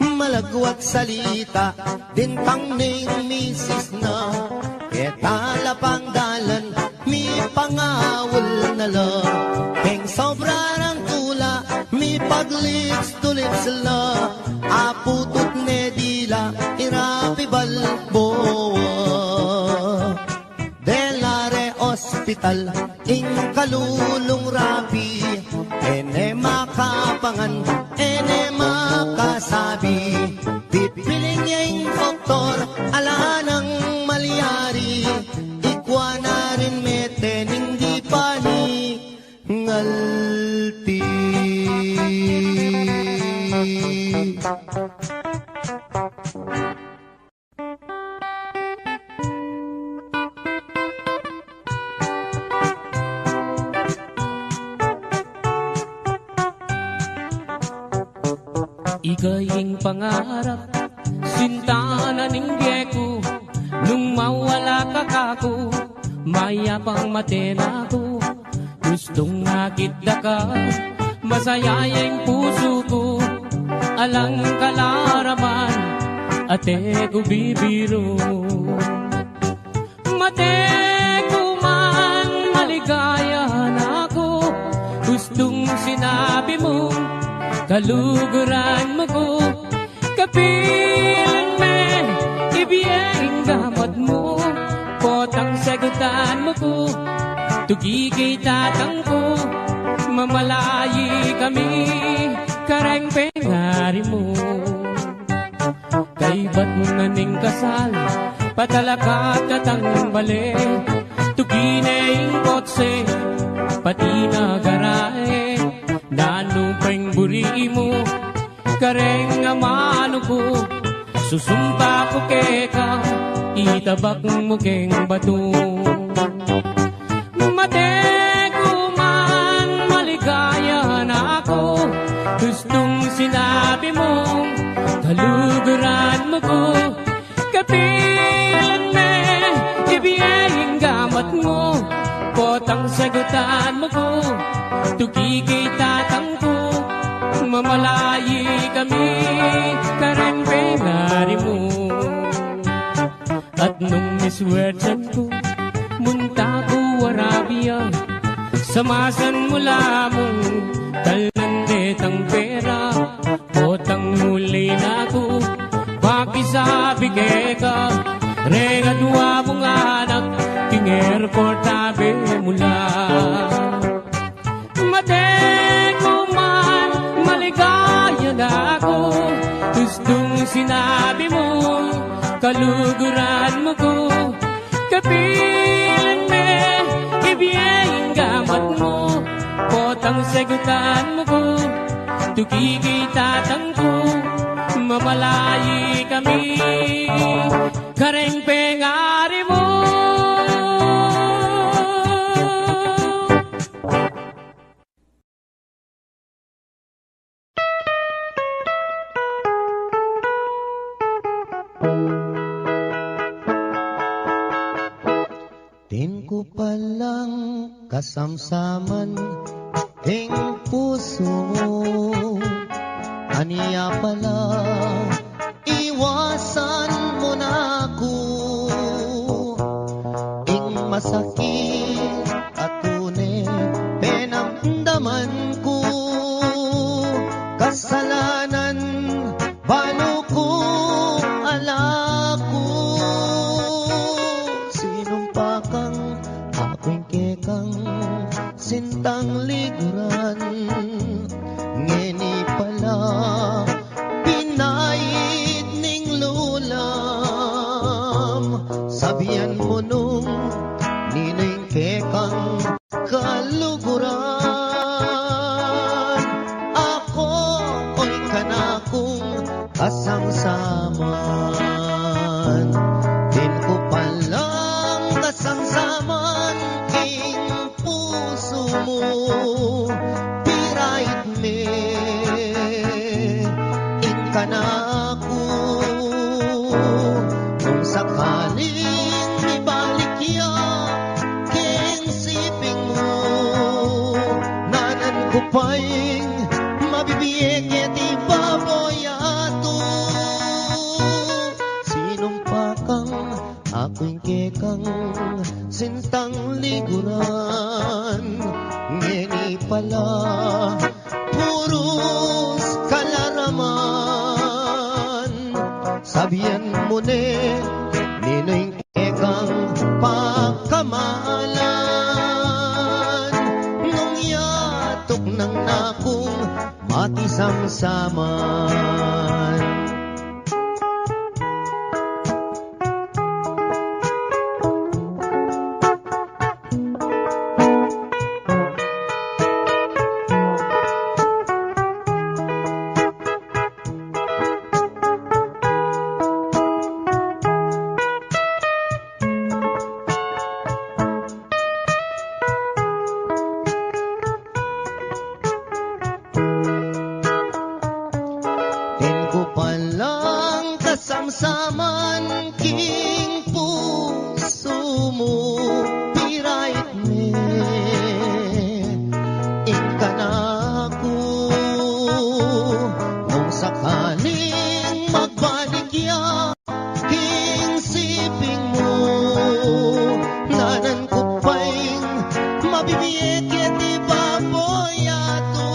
Malagwat salita, din pang ning misis na, etala pang dalan, mi pangawal na lang. Keng sobra ng tula, mi paglips to lips la, aputot ne dila, irapi balboa. Delare Hospital, ing kalulong rapi, ene makapangan, ene makasabi. Pipiling yung doktor, ala ng malyari, ikwa na rin meten, hindi pa ni ngalti. Ikaying pangarap, sinta na ningge ko, nung mawala ka kako, mayapang matena ko. Gustong nakita ka, masaya yung puso ko, alang kalaraman, ate ko bibiro. Mate ko man, maligaya na ako, gustong sinabi mo, kaluguran mo ko, kapilan me, ibiyeng gamot mo, potang sagutan mo ko, tugigay tatang ko, mamalayi kami, kareng pengari mo. Kay ba't naning kasal, patalakat katang bale, tugineng kotse, pati na garae, nanupeng buri mo, kareng amano ko, susumpa ko keka, itabak mo keng bato. Mate ko man, maligaya na ako, gustong sinabi mo, kaluguran mo ko, kapilan me, ibiyeng gamat mo, potang sagutan mo ko, mamalayi kami karembengari mo. At nung miswertan ko, munta ko Arabia, samasan mula mong talnandetang pera, potang muli na ko, pakisabi ka, regadwa mong anak, king airport tabi mula. Mateko man, maligaya na ako, gustong sinabi mo, kaluguran mo ko, kapilan me, ibiyeng gamat mo, potang sagutan mo ko, tukikitatang ko, mamalayi kami, kareng pengari mo. Din ko palang kasamsaman ting puso mo, aniya pala iwasan mo na ako, ing masakit at tunay penamdaman ko, kasalanan paano ko alako, sinumpa kang aking kekang sintang liguran, ngeni pala pinait ning lulam, sabihan mo nung nining kekang kaluguran, ako oy kanakong kasangsaman, din ko palang kasangsaman king puso mo, pirait me ing kanako, kung sakaling ibalik ya king siping mo, nanan ko pa'y mabibiyeg di baboyato, sinumpa kang ako'y kekang sintang liguran, ngeni pala puros kalaraman, sabihan mo ne nino'y kekang pagkamalan, nung yatok ng nakong matisamsaman. Din ko palang kasamsaman king puso mo, pirait me ing kanako, nung sakaling magbalik ya king siping mo, nanan ko pa'y mabibiyeg di baboyato,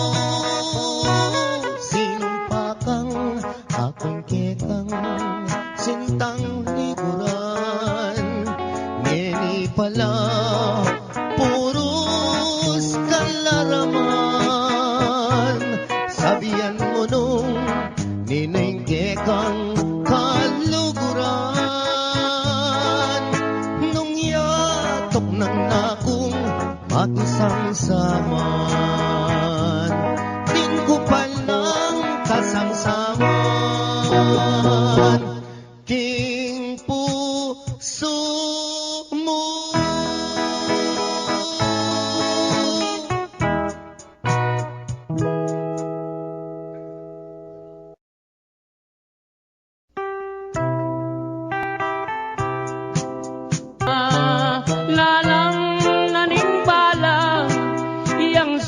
sinumpa kang aking kekang sintang liguran, ngeni pala puros kalaraman, sabihan mo nung nining kekang kaluguran, nung yatok ng nakong makisangsaman, din ko palang kasangsaman king puso mo. Lalang naning bala, iyang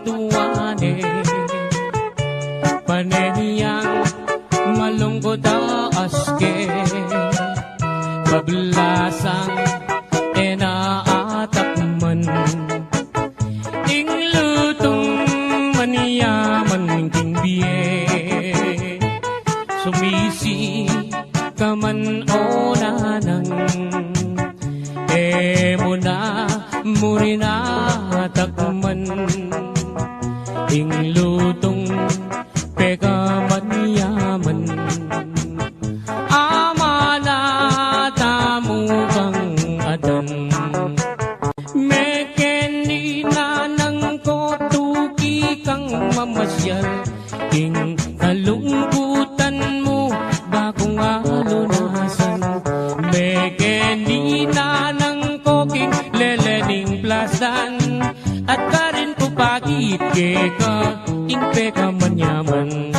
matuwane paneniyang malungkot aske bablasang enaatakman ing lutong maniyaman king biye sumisi kaman o nanang muna murina takman ing lutong pekaman yaman amana tamu kang adan mekeni nanang ko tuki kang mamasyal ing kalungkutan mo bagong alunasan mekeni nanang ko king lelening plasan at karin ko pagit keka ing peka manyaman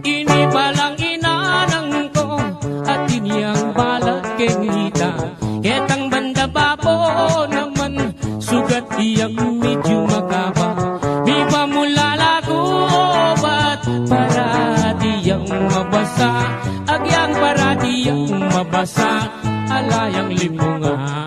ini palang inanang ko at iniyang balat kengita ketang banda babo naman sugat iyang medyo makaba di pamulala ko obat para diyang mabasa agyang para diyang mabasa alayang limunga.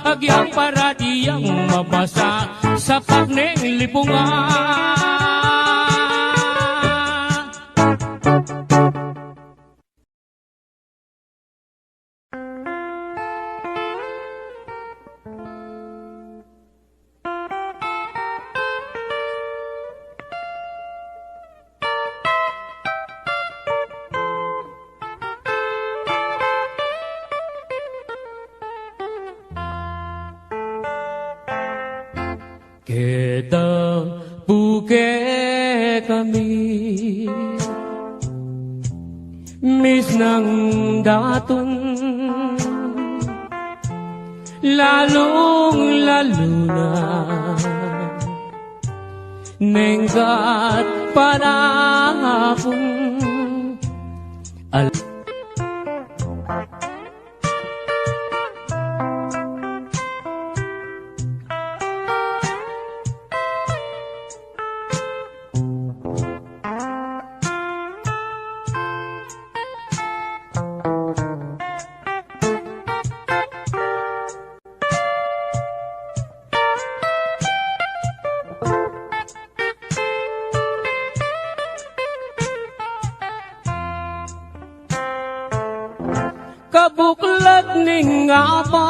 Agyang para diyang mabasa sa pakneng lipungan. Kita puke kami mis ng daton lalong lalo na nenggat panahapon kabuklat ning apa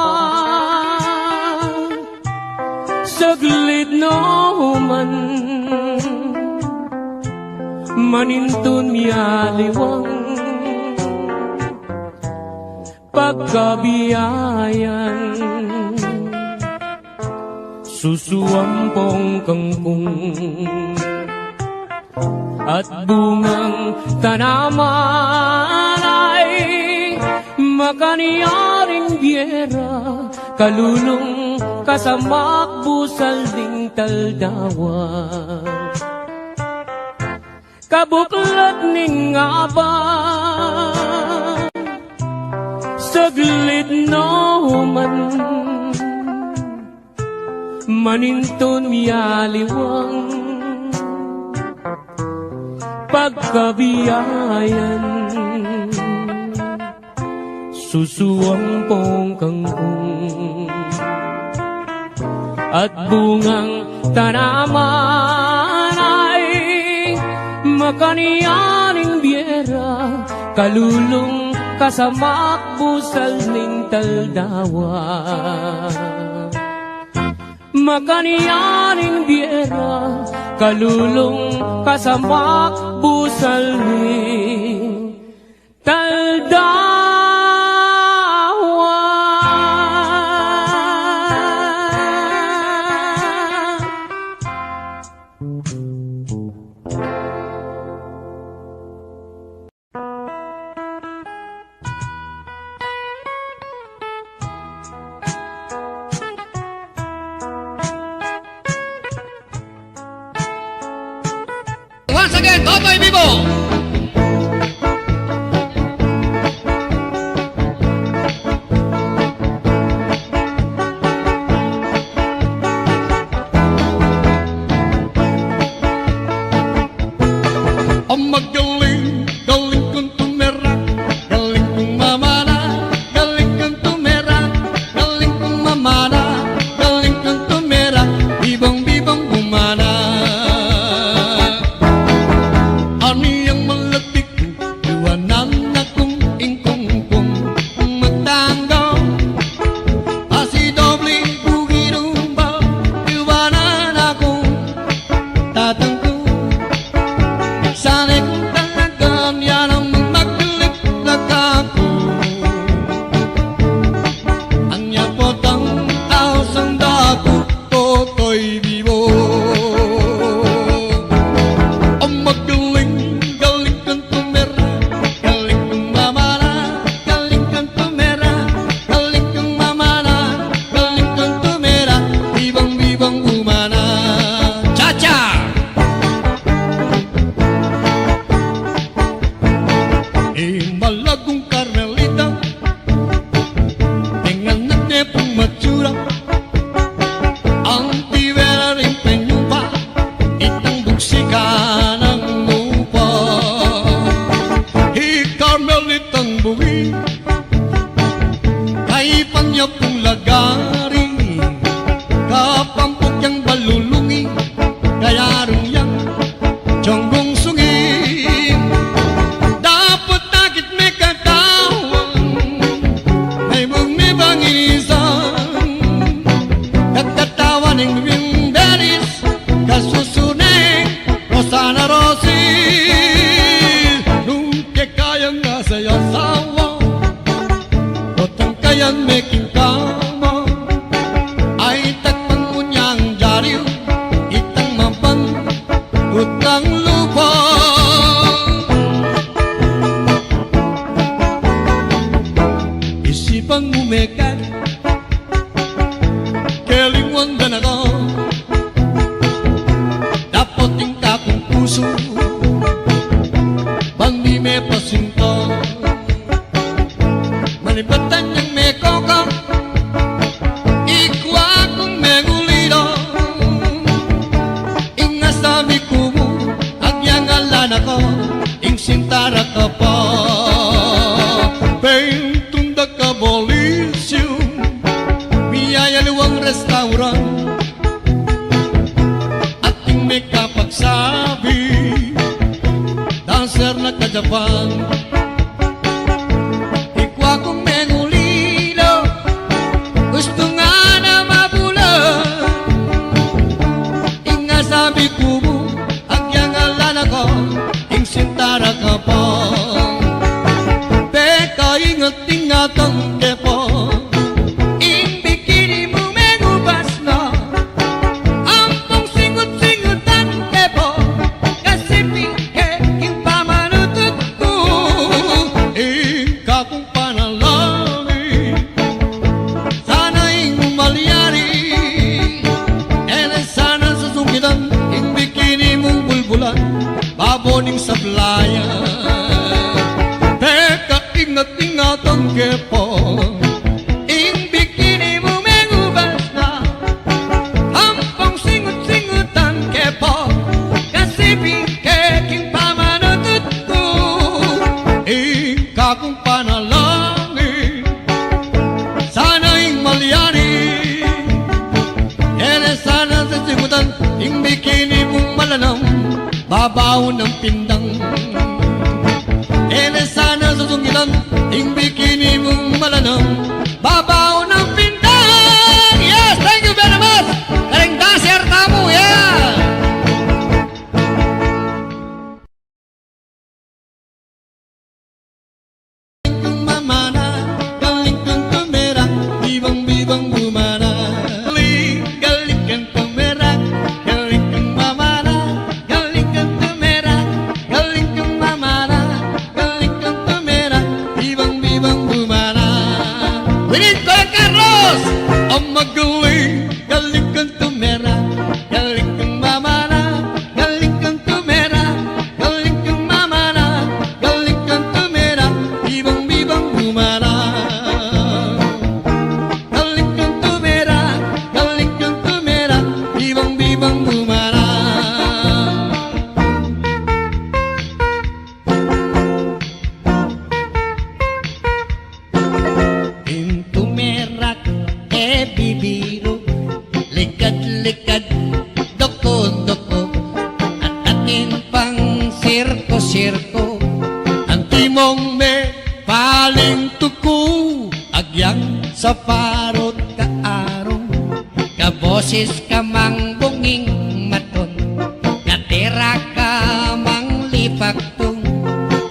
saglit no man manintun mialiwang pagkabiyayan susuampong kangkong at bungang tanaman ay makaniyaring biera kalulong kasamak busal ding taldawa kabuklat ning aba saglit no man maninton mialiwang pagkabiyayan susuampong kangkong at bungang tanaman ay makaniyaning biera kalulong kasamak busal ning taldawa makaniyaning biera, kalulong kasamak busalin, taldawa. Once again, Totoy Vivo. Ang magaling, galing kong tumera, galing kong mamana, galing kong tumera, galing kong mamana, galing kong tumera, bibang-bibang umana. Aniyang malatik, iwanan akong ingkong-kong magtanggaw, asidoble bugirumba, iwanan akong tatangko. Sana'y kung talagang yan ang magkalip-lag ako. Anya po tang tausang dako, Totoy Vivo. Ang magaling, galing kang tumera, galing kang mamana, galing kang tumera, galing kang mamana, galing kang tumera, bibang-bibang umana. Cha-cha! Malagong Carmelita, dengan nete pong matsura, ang tibera rin penyupa, itang buksika ng lupa. Carmelitang buwi, kay panya pong lagari, kapampok yang balulungi, kaya rin yang tiyonggong sungi. Sana Rosi, nunca kayang nasa yasawa, otang kayang making kama, ay takpan mo niyang jariw, itang mapan, utang lupa. Isipang umekat, kelingwan dan ako, puso bandi me pasinto manibatan yang me kokang ikwa kung me gulido ingasabi kumu agyang alan ako ing sintara ka pa pentunda ka bolisyo biyaya luwang restaurant ating me kapagsabi dancer na ka-Japan. Ikwa kong mengulilo, gusto nga na mabulan. Inga sabi ko mo, agyang alan ako, ing sintara ka pa. Peka ingat-ingatan kepo, ing bikini mo mengubas na. Ampong singut-singutan kepo, kasi ing pamanutut ko, kung panalangin, sana ing umalyari, sana sa sungitan, ing bikini mong bulbulan, baboning sablayan. Teka, ingat-ingatan kepo, ing bikini mo mengubas na, hampang singut-singutan kepo, kasi ing pamanutut ko, kung panalangin, sana ing malyari, sana sa sigutan, ing bikini mong malanam, babaw ng pindang. Sana sa sungitan, ing bikini mong malanam, babaw ng pindang. Yes, thank you very much. bibang bumana. Pintu merah bibiro, likad-likad, doko-doko, at atin pang sirko-sirko. Ang timong me paling tuku, agyang sa parot kaarong, kaboses ka mang bunging maton, katira ka mang lipagtong,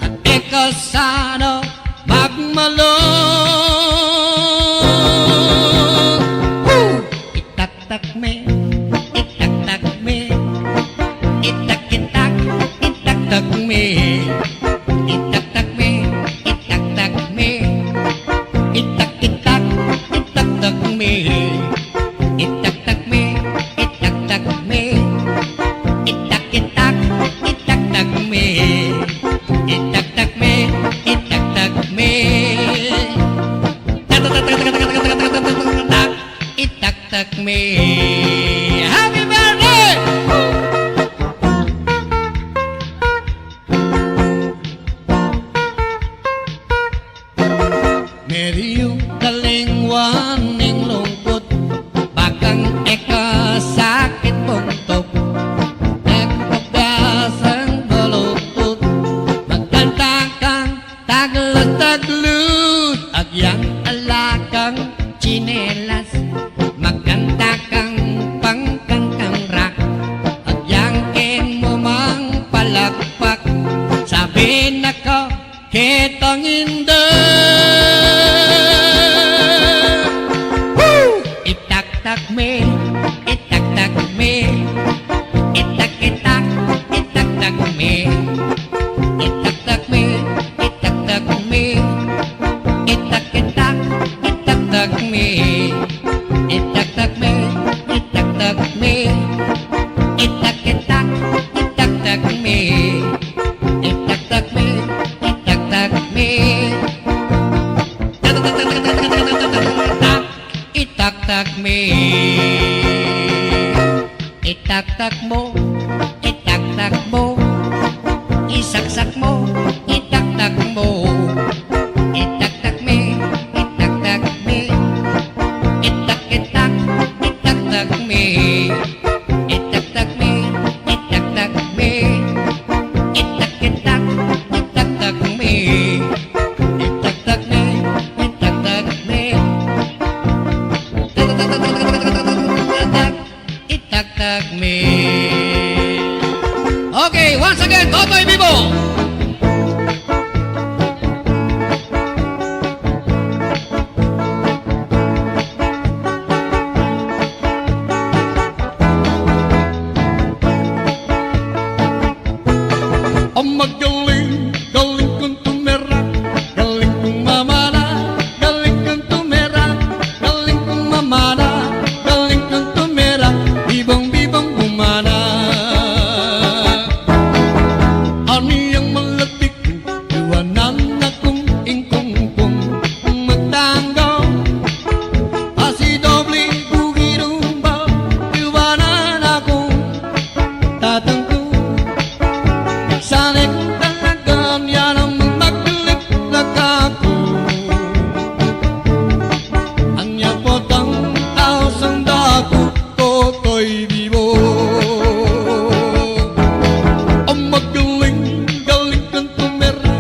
at ikaw sana magmalong. Itak-tak me, itak-tak me, itak-itak, itak-tak me, itak-tak me, itak-tak me, itak-itak, itak-tak me, itak-tak me, itak-tak me, itak-itak, itak-tak me, itak-tak me, itak-tak me, itak-tak me. Happy birthday! Meriyong kalingwan ng lungkot, bakang eka sakit buntok, nagpapasang baluktot, magkantakang taglut-taglut, agyang alakang chinelas, magkantakang pangkangkang rak, agyang ken mo mang palakpak, sabi na ko kitang inda. Itak-tak me, itak-tak me, itak-itak, itak-tak me, itak-tak me, itak-tak me, itak-itak, itak-tak me, itak-tak me, itak-tak me, itak-itak, itak-tak me, itak-tak me, itak-tak me, itak-tak me. Itak-tak mo, itak-tak mo, isaksak mo, itak-tak mo, itak-tak me, itak-tak me, itak-itak, itak-tak me, itak-tak me, itak-tak me, itak-itak, itak-tak me, itak-tak me, itak-tak me, itak-tak me. Okay, once again, Totoy Vivo. Ang magaling, galing kong tumera, galing kong mamana, galing kong tumera, galing kong mamana, galing kong tumera, bibang-bibang bumana. Ani ang malatik, iwanan akong ingkong-kong, magtanggaw, asidoble bugirumba, iwanan akong tatangko. Sana kung talagang yan ang maglik-lak ako, ang yapotang asang dako, Totoy Vivo. Ang magaling, galing kang tumera,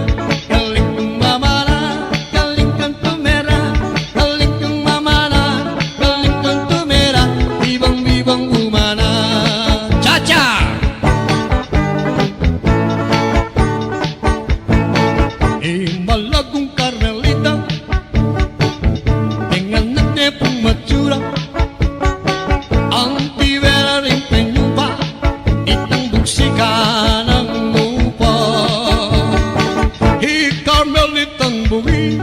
galing kang mamana, galing kang tumera, galing kang mamana, galing kang tumera, bibang-bibang umana. Cha-cha! Malagong Carmelita, dengan anak pong matsura, ang tibera rin penyupa, itang buksikan ang mupa. Carmelitang buwi,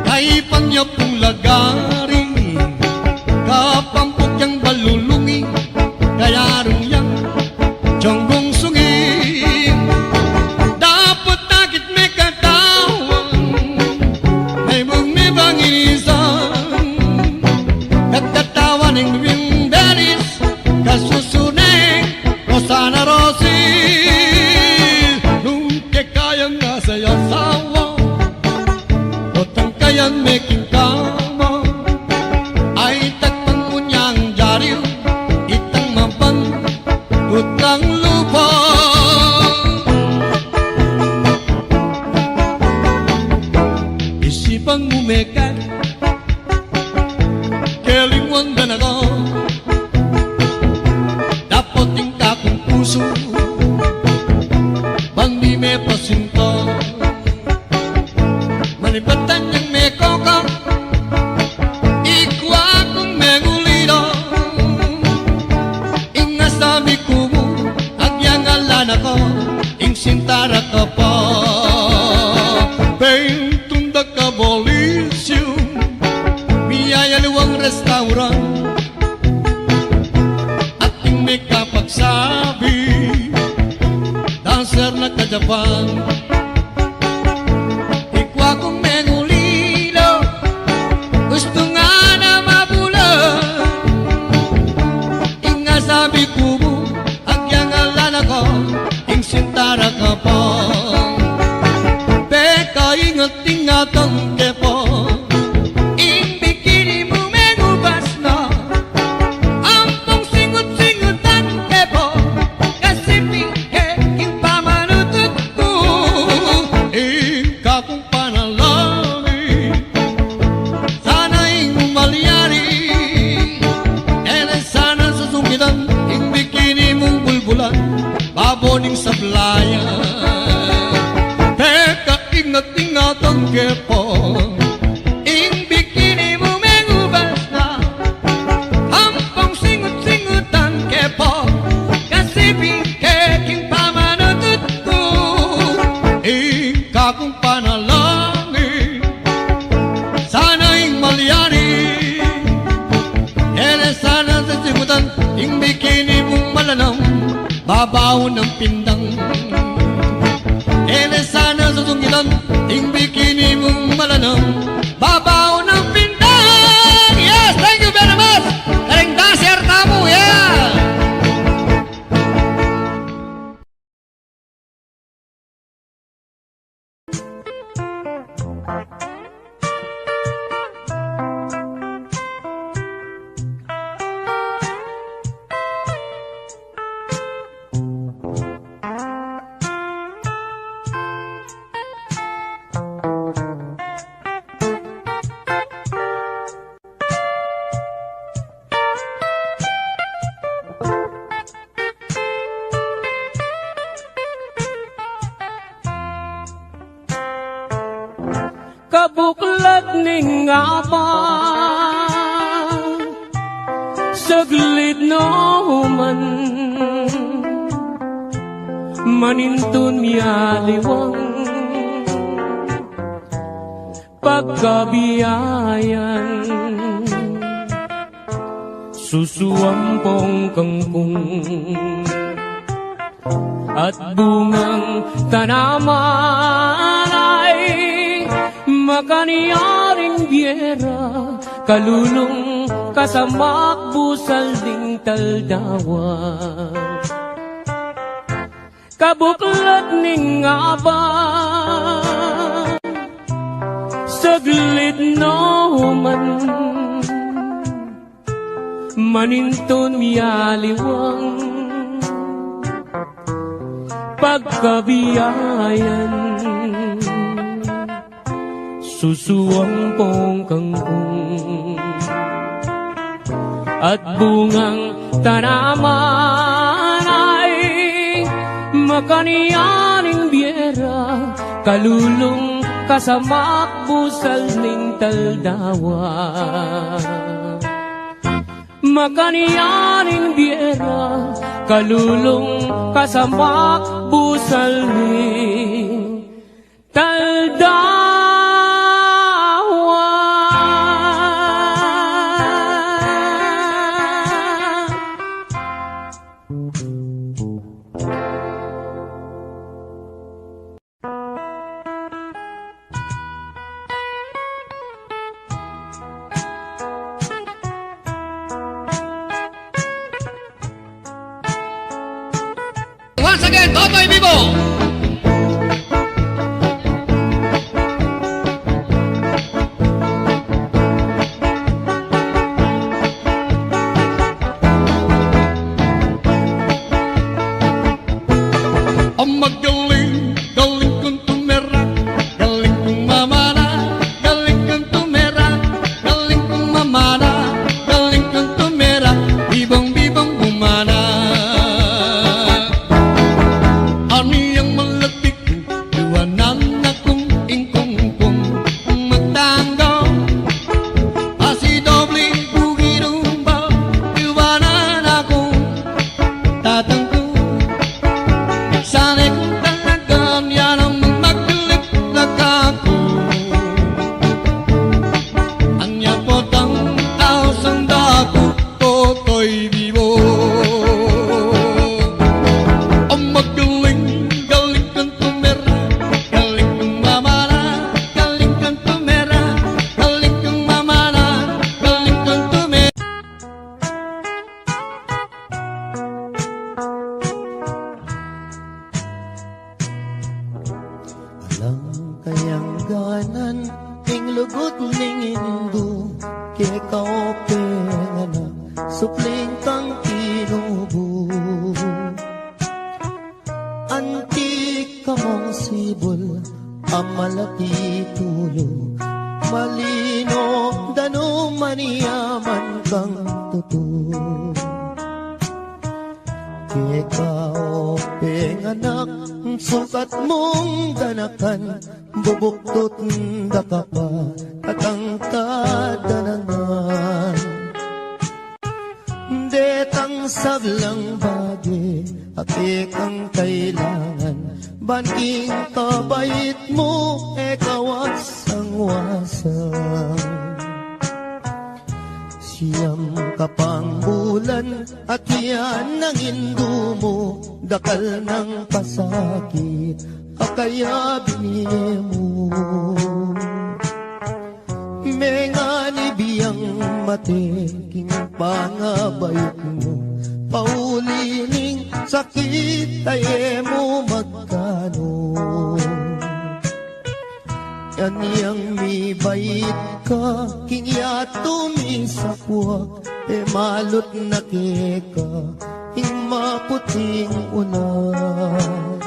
kay panya pong lagari, kapampok yang baliw itang mapan utang lupa. Isipang umekat kelingwan dan ako dapating kakong puso bang di me pasinto malipatan yang me kokong ikwa kong mengulido ingas sabi kumu agyang alan ako ing sintara ka pa tunda ka bolisyo biyaya luwang restaurant ating may kapagsabi dancer na ka Japan ikwa kong mengulilo gusto nga na mabulan inga sabi kubo agyang alan ako ing sintara ka pa ingat-ingatan kepo ing bikini mo mengubas na ampong singut-singutan kepo kasi king pamanutut ko ing kakong panalangin sana ing umalyari sana susungitan ing bikini mong bulbulan baboning sablayan ingat-ingatan kepo ing bikini mo mengubas na ampong singut-singutan kepo kasi king pamanutut ko ing kakong panalangin sana ing malyari sana sa singutan ing bikini mong malanam babaw ng pindang sana susungitan ing bikini mong malanam babaw ng pindang. Yes, thank you very much karing dancer tamu ya. Kabuklat ning apa saglit no human manintun miyaliwang pagkabiyayan susuampong kangkong at bungang tanaman ay makaniyaring biera kalulong kasamak busal ding taldawa kabuklat ning aba saglit no man maninton miyaliwang pagkabiyayan susuampong kangkong at bungang tanaman ay makaniyaning biera kalulong kasamak busal ning taldawa makaniyaning biera kalulong kasamak busal ning taldawa. Once again, Totoy Vivo! supling kang tinubo. Antik ka mong sibol, amalati tulo, malino dano maniyaman kang tuto. Ikaw penganak, sukat mong ganakan, bubuktot da ka pa, katangkad danangan. Detang sablang bagi, ati kang kailangan, banking kabait mo, ikaw asang-wasang. Siyam ka pang bulan, at yan ang indo mo, dakal ng pasakit, akaya binili mo. Mengani biyang matiking pangabayot mo, paulining sakit ay mo magkano. Yan yang mi bait ka, kingya tumisakwak, e malot na keka, ing maputing unas.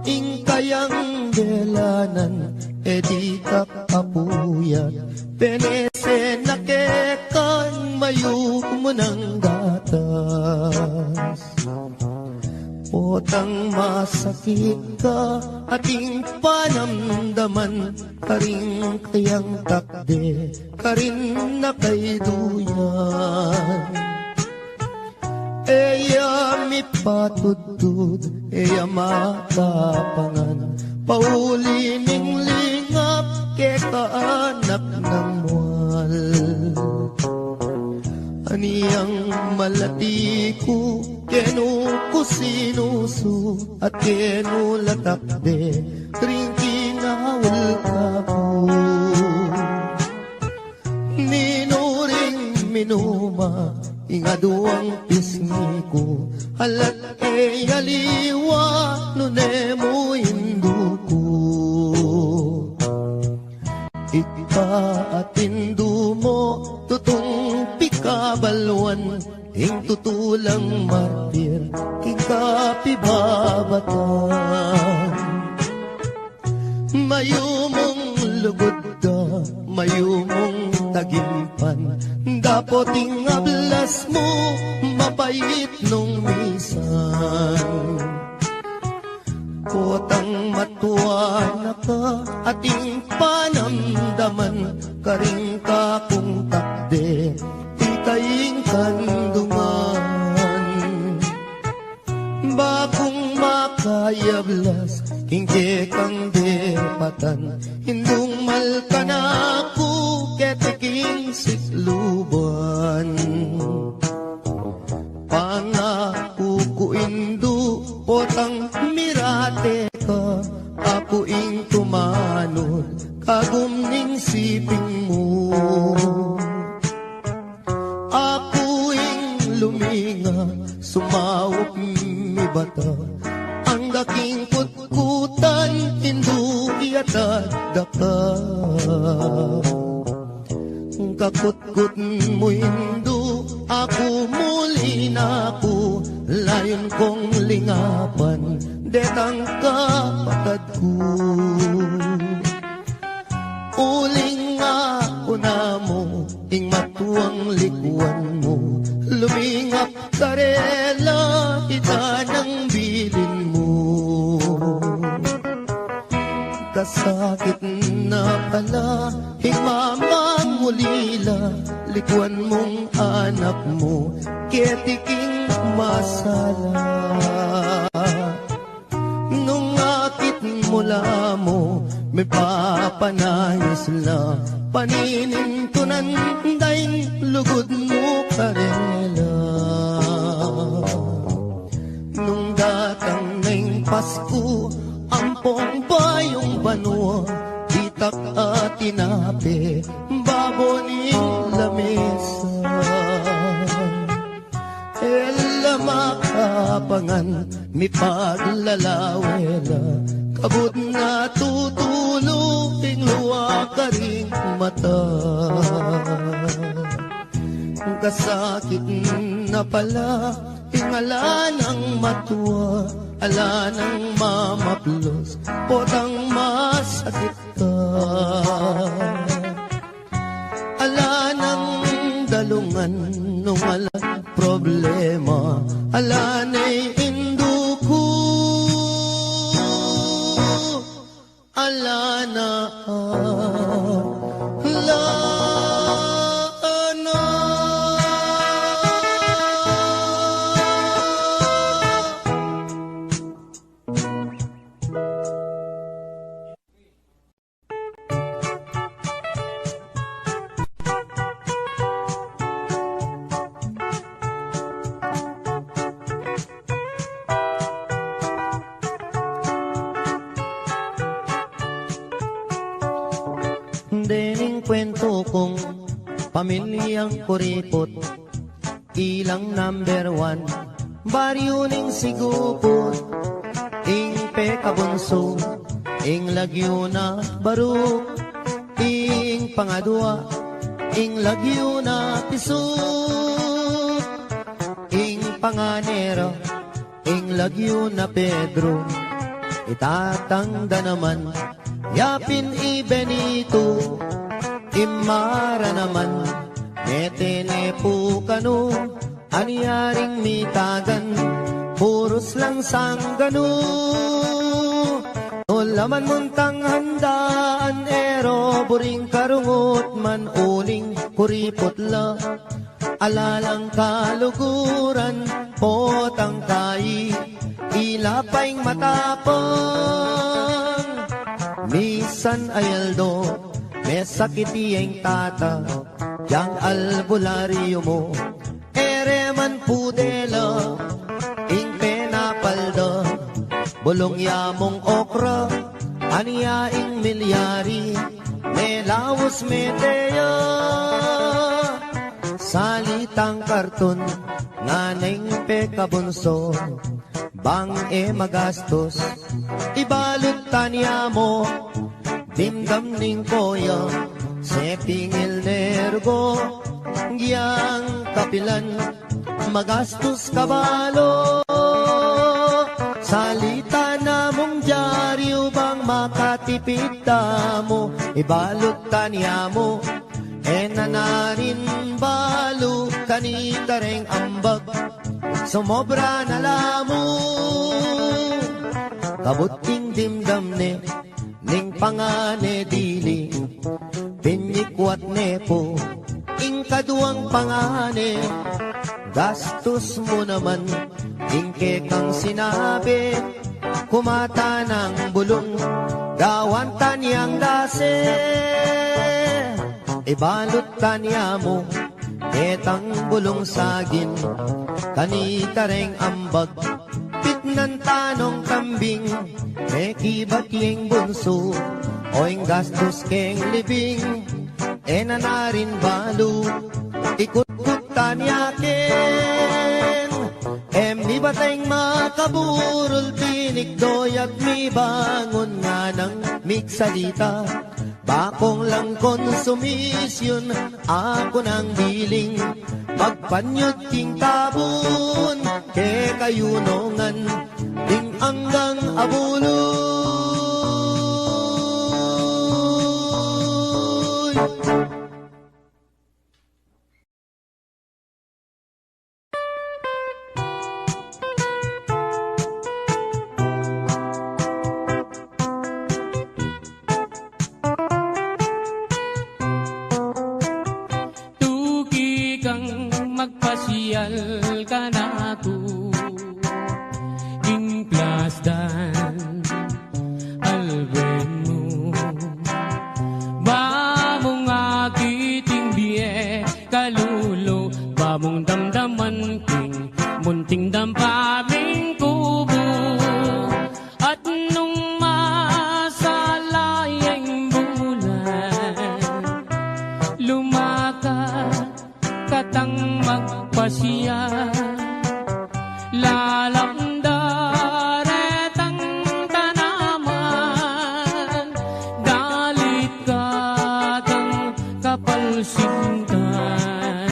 Ing kayang delanan, e di ka kapuyat, penese na kekan, mayo mo ng gatas. Potang masakit ka, ating panamdaman, karing kayang takde, karin na kay duyan. Eya mi patudud, eya makapangan, paulining lingap, ke kaanak ng mual. Aniyang malati ko, kenu ko sinusu, at kenu latakde, ring kinawal ka po. Ninuring minuma, ingaduang pisngi ko, alat e yaliwa, nunemo indu ko. Ipaatindu mo, tutong pikabalwan, ing tutulang martir, kikapibabatan. Mayumong lugod ka, mayumong tagimpan, dapoting ablas mo, mapait nung misan. Potang matuwa na ka, ating panamdaman, karing ka kung takde, ikaing kandungan. Bakong makayablas, kingke kang depatan, hindung malka na ako, ketiking sikluban. Pangako ko indo, potang mirate ka, ako ing tumanod, kagumning siping mo. Ako ing luminga, sumawak mi bata, ang daking kutkutan, hindu iatadaka. Kakutkut mo hindu, ako muli na ako, layon kong lingapan, detang kapatad ko. Uling ako na mo, ing matuang likuan mo, lumingap karela, ita ng bilin mo. Kasakit na pala, himamang ulila, likuan mong anak mo, ketiking masala. Nung akit mula mo, may papanayos na, paninintunan daing lugod mo karela. Nung datang ngayong Pasko, ampong bayong banwa, itak at tinape, baboning lamesa. Ela makapangan, mi paglalawela, kabut na tutulong, luwa ka ring mata. kasakit na pala, tingala ng matuwa, ala ng mamaplos, potang masakit ka. Ala ng dalungan, nung ala problema, ala na'y induko, ala na ala na. Dening kwento kong pamilyang kuripot, ilang number 1, baryo ning sigupot, ing pekabunso, ing lagyo na baruk, ing pangadwa, ing lagyo na pisuk, ing panganero, ing lagyo na Pedro, itatangda naman, yapin i Benito, imara naman, netene po kano, anyaring mitagan, puros lang sanggano. Nolaman muntang handaan, ero, buring karungot man, uling kuripot la, alalang kaluguran, potang kai, ilapay matapang. Misan ayaldo, may sakit iyeng tata, yang albularyo mo, ereman pudela, ing penapalda, bulong yamong okra, aniya ing milyari, may lawos meteya, salitang karton, nganeng pekabunso, bang magastos, ibalot tanya mo, dimdam ning koya, sepingil nergo, giyang kapilan, magastos kabalo, salita na mong dyaryo bang makatipid mo, ibalot tanya mo, nanarin balo, kanita reng ambag, sumobra na lamo, kabuting dimdam ne, ning pangane dili, pinyikwat nepo, ing kaduang pangane, gastos mo naman, ing kekang sinabi, kumata ng bulong, gawan tanyang dase, ibalot tanya mo, etang bulong sagin, kanita reng ambag, pitnan tanong kambing, mekibat yung bunso, oing gastos keng libing, nanarin balo, ikut-kut tanyakin, mi bateng makaburol, pinikdoy at mi bangon nga ng miksalita, bakong lang konsumisyon, ako nang biling, magpanyod king tabun, ke kayunongan, ding anggang abuloy. Magpasyal ka na ko, ing plasdan alben mo, bamong akiting biye kalulo, bamong damdaman king munting dampaming kubo, at nung masalayang bulan, lumakat katang magpasya, lalamdaretang tanaman, dalit katang kapalsingan,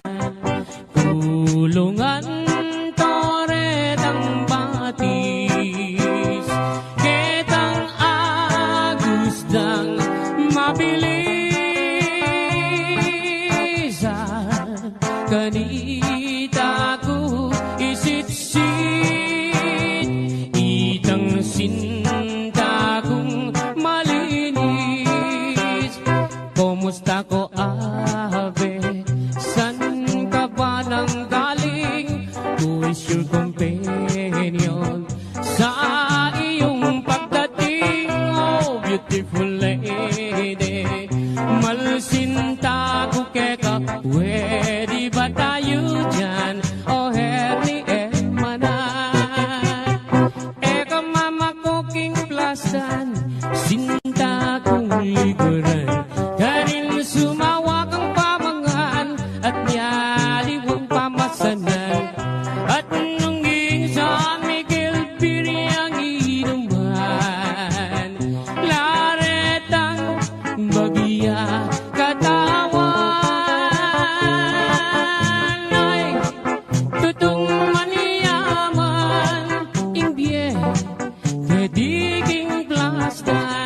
Kanita ko isitsit, itang sinta kong malinis. Kumusta ko abe, san ka ba nang galing? Who is your companion sa iyong pagdating? Oh, beautiful lady, malsinta ko keka, pwede ba tayo dyan? Oh, herni emanan, eka mama ko king plasan, sinta kong liguran, kanin sumawa kang pamangan, at nyaliwang pamasanan, at nungging San Miguel Piriang inuman, laretang bagya katawan, ay tutong maniyaman, imbye kadiging plastan.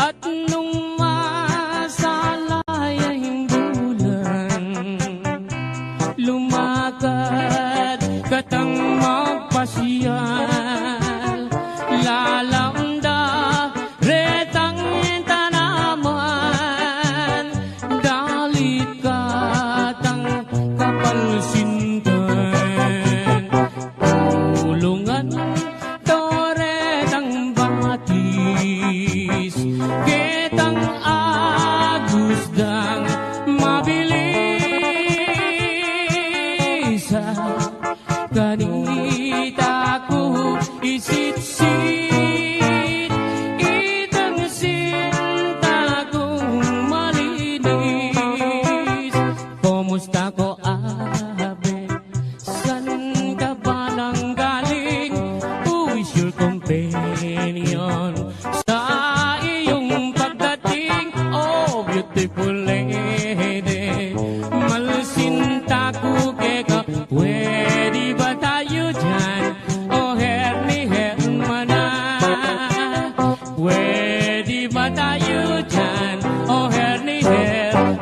At nung masalayang bulan, lumakad katang magpasyal, lalamda retang tanaman, dalit katang kapalsintan, tulungan toretang batis, ketang agusdang mabilis. Kanita ko isitsit, itang sinta kong malinis. Kumusta ko abe, san ka ba nang galing? Who is your companion sa iyong pagdating? Oh, beautiful lady, malsinta ko keka, pwede ba tayo dyan? Oh, herni hermanan, pwede ba tayo dyan? Oh, herni hermanan.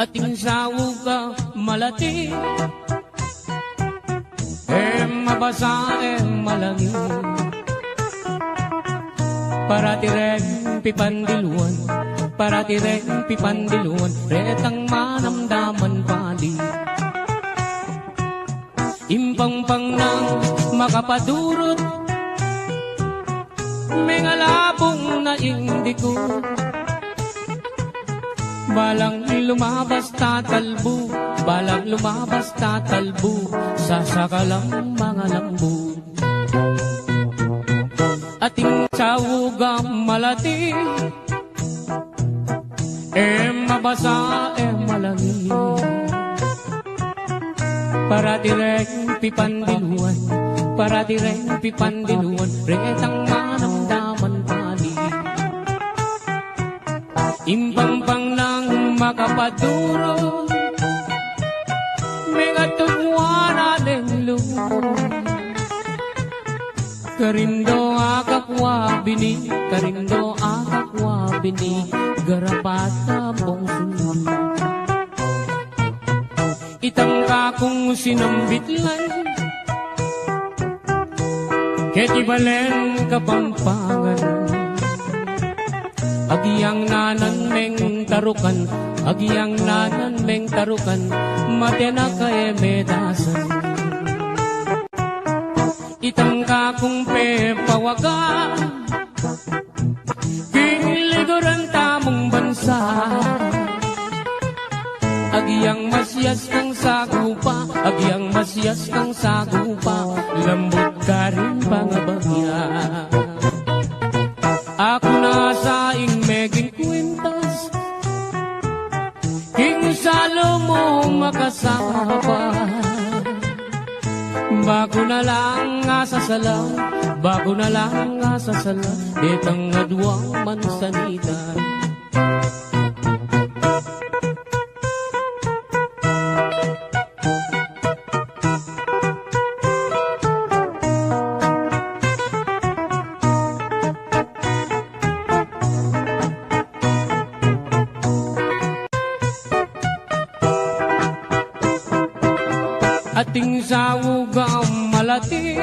Ating sawo ka malati, mabasa malangi, para tireng pipandiluan, para tireng pipandiluan, retang manamdaman pali. Impang-pang nang makapadurot, mengalabong na indiko, balang lumabas tatalbo, balang lumabas tatalbo, sasakalang mga lambo. Ating sawugam malati, mabasa malangi, para direng pipandiluan, para direng pipandiluan, retang manamdaman pali. Impang-pang nang makapaduro, megatugwana ng lumo, karindo akakwa bini, karindo akakwa bini, garapata pong sunod. Itang kakong sinambitlan, ketibalen kapampangan, agiyang nanan meng tarukan, agiyang nanan meng tarukan, matena kay medasan. Itang kakong pepawaga, masyas kang sagupa, agyang masyas kang sagupa, lambot ka rin pangabagya. Ako na sa meging kwintas, king salo mo makasapa. Bago na lang nga sasala, bago na lang nga sasala, itang nadwang mansanita. Ating sawog ang malati,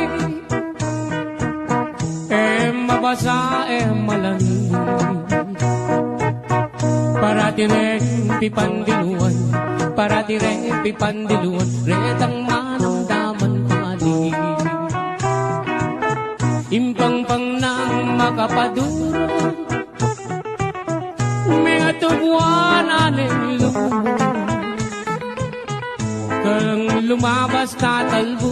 mabasa malani. Parati rin pipandiluan, parati rin pipandiluan, retang manamdaman pali. Impang-pang nang makapadura, may atubuan aneng lumubog. Walang lumabas tatalbo,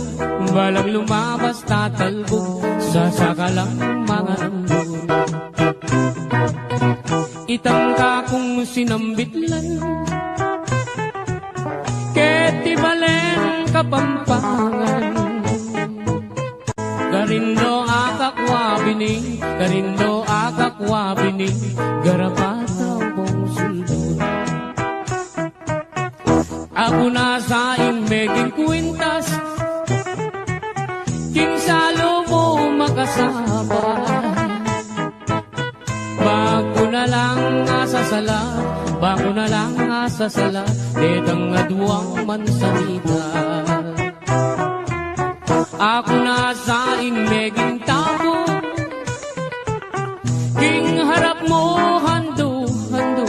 walang lumabas tatalbo, sasakalang mga lambo. Itangka kong sinambitlan, keti balen kapampangan. Garindo akakwabining, garindo akakwabining, garapataw kong suldod. Ako na sa meging kwintas, king salo mo makasama. Bago na lang nga sasala, bago na lang nga sasala, detang aduang mansanita. Ako na sa meging tabo, king harap mo hando-hando.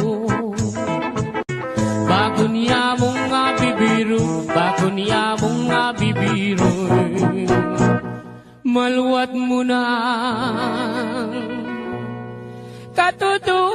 Bago niya mong nga bibiro, bago niya mong nga bibiro, maluwat mo na katutuwa.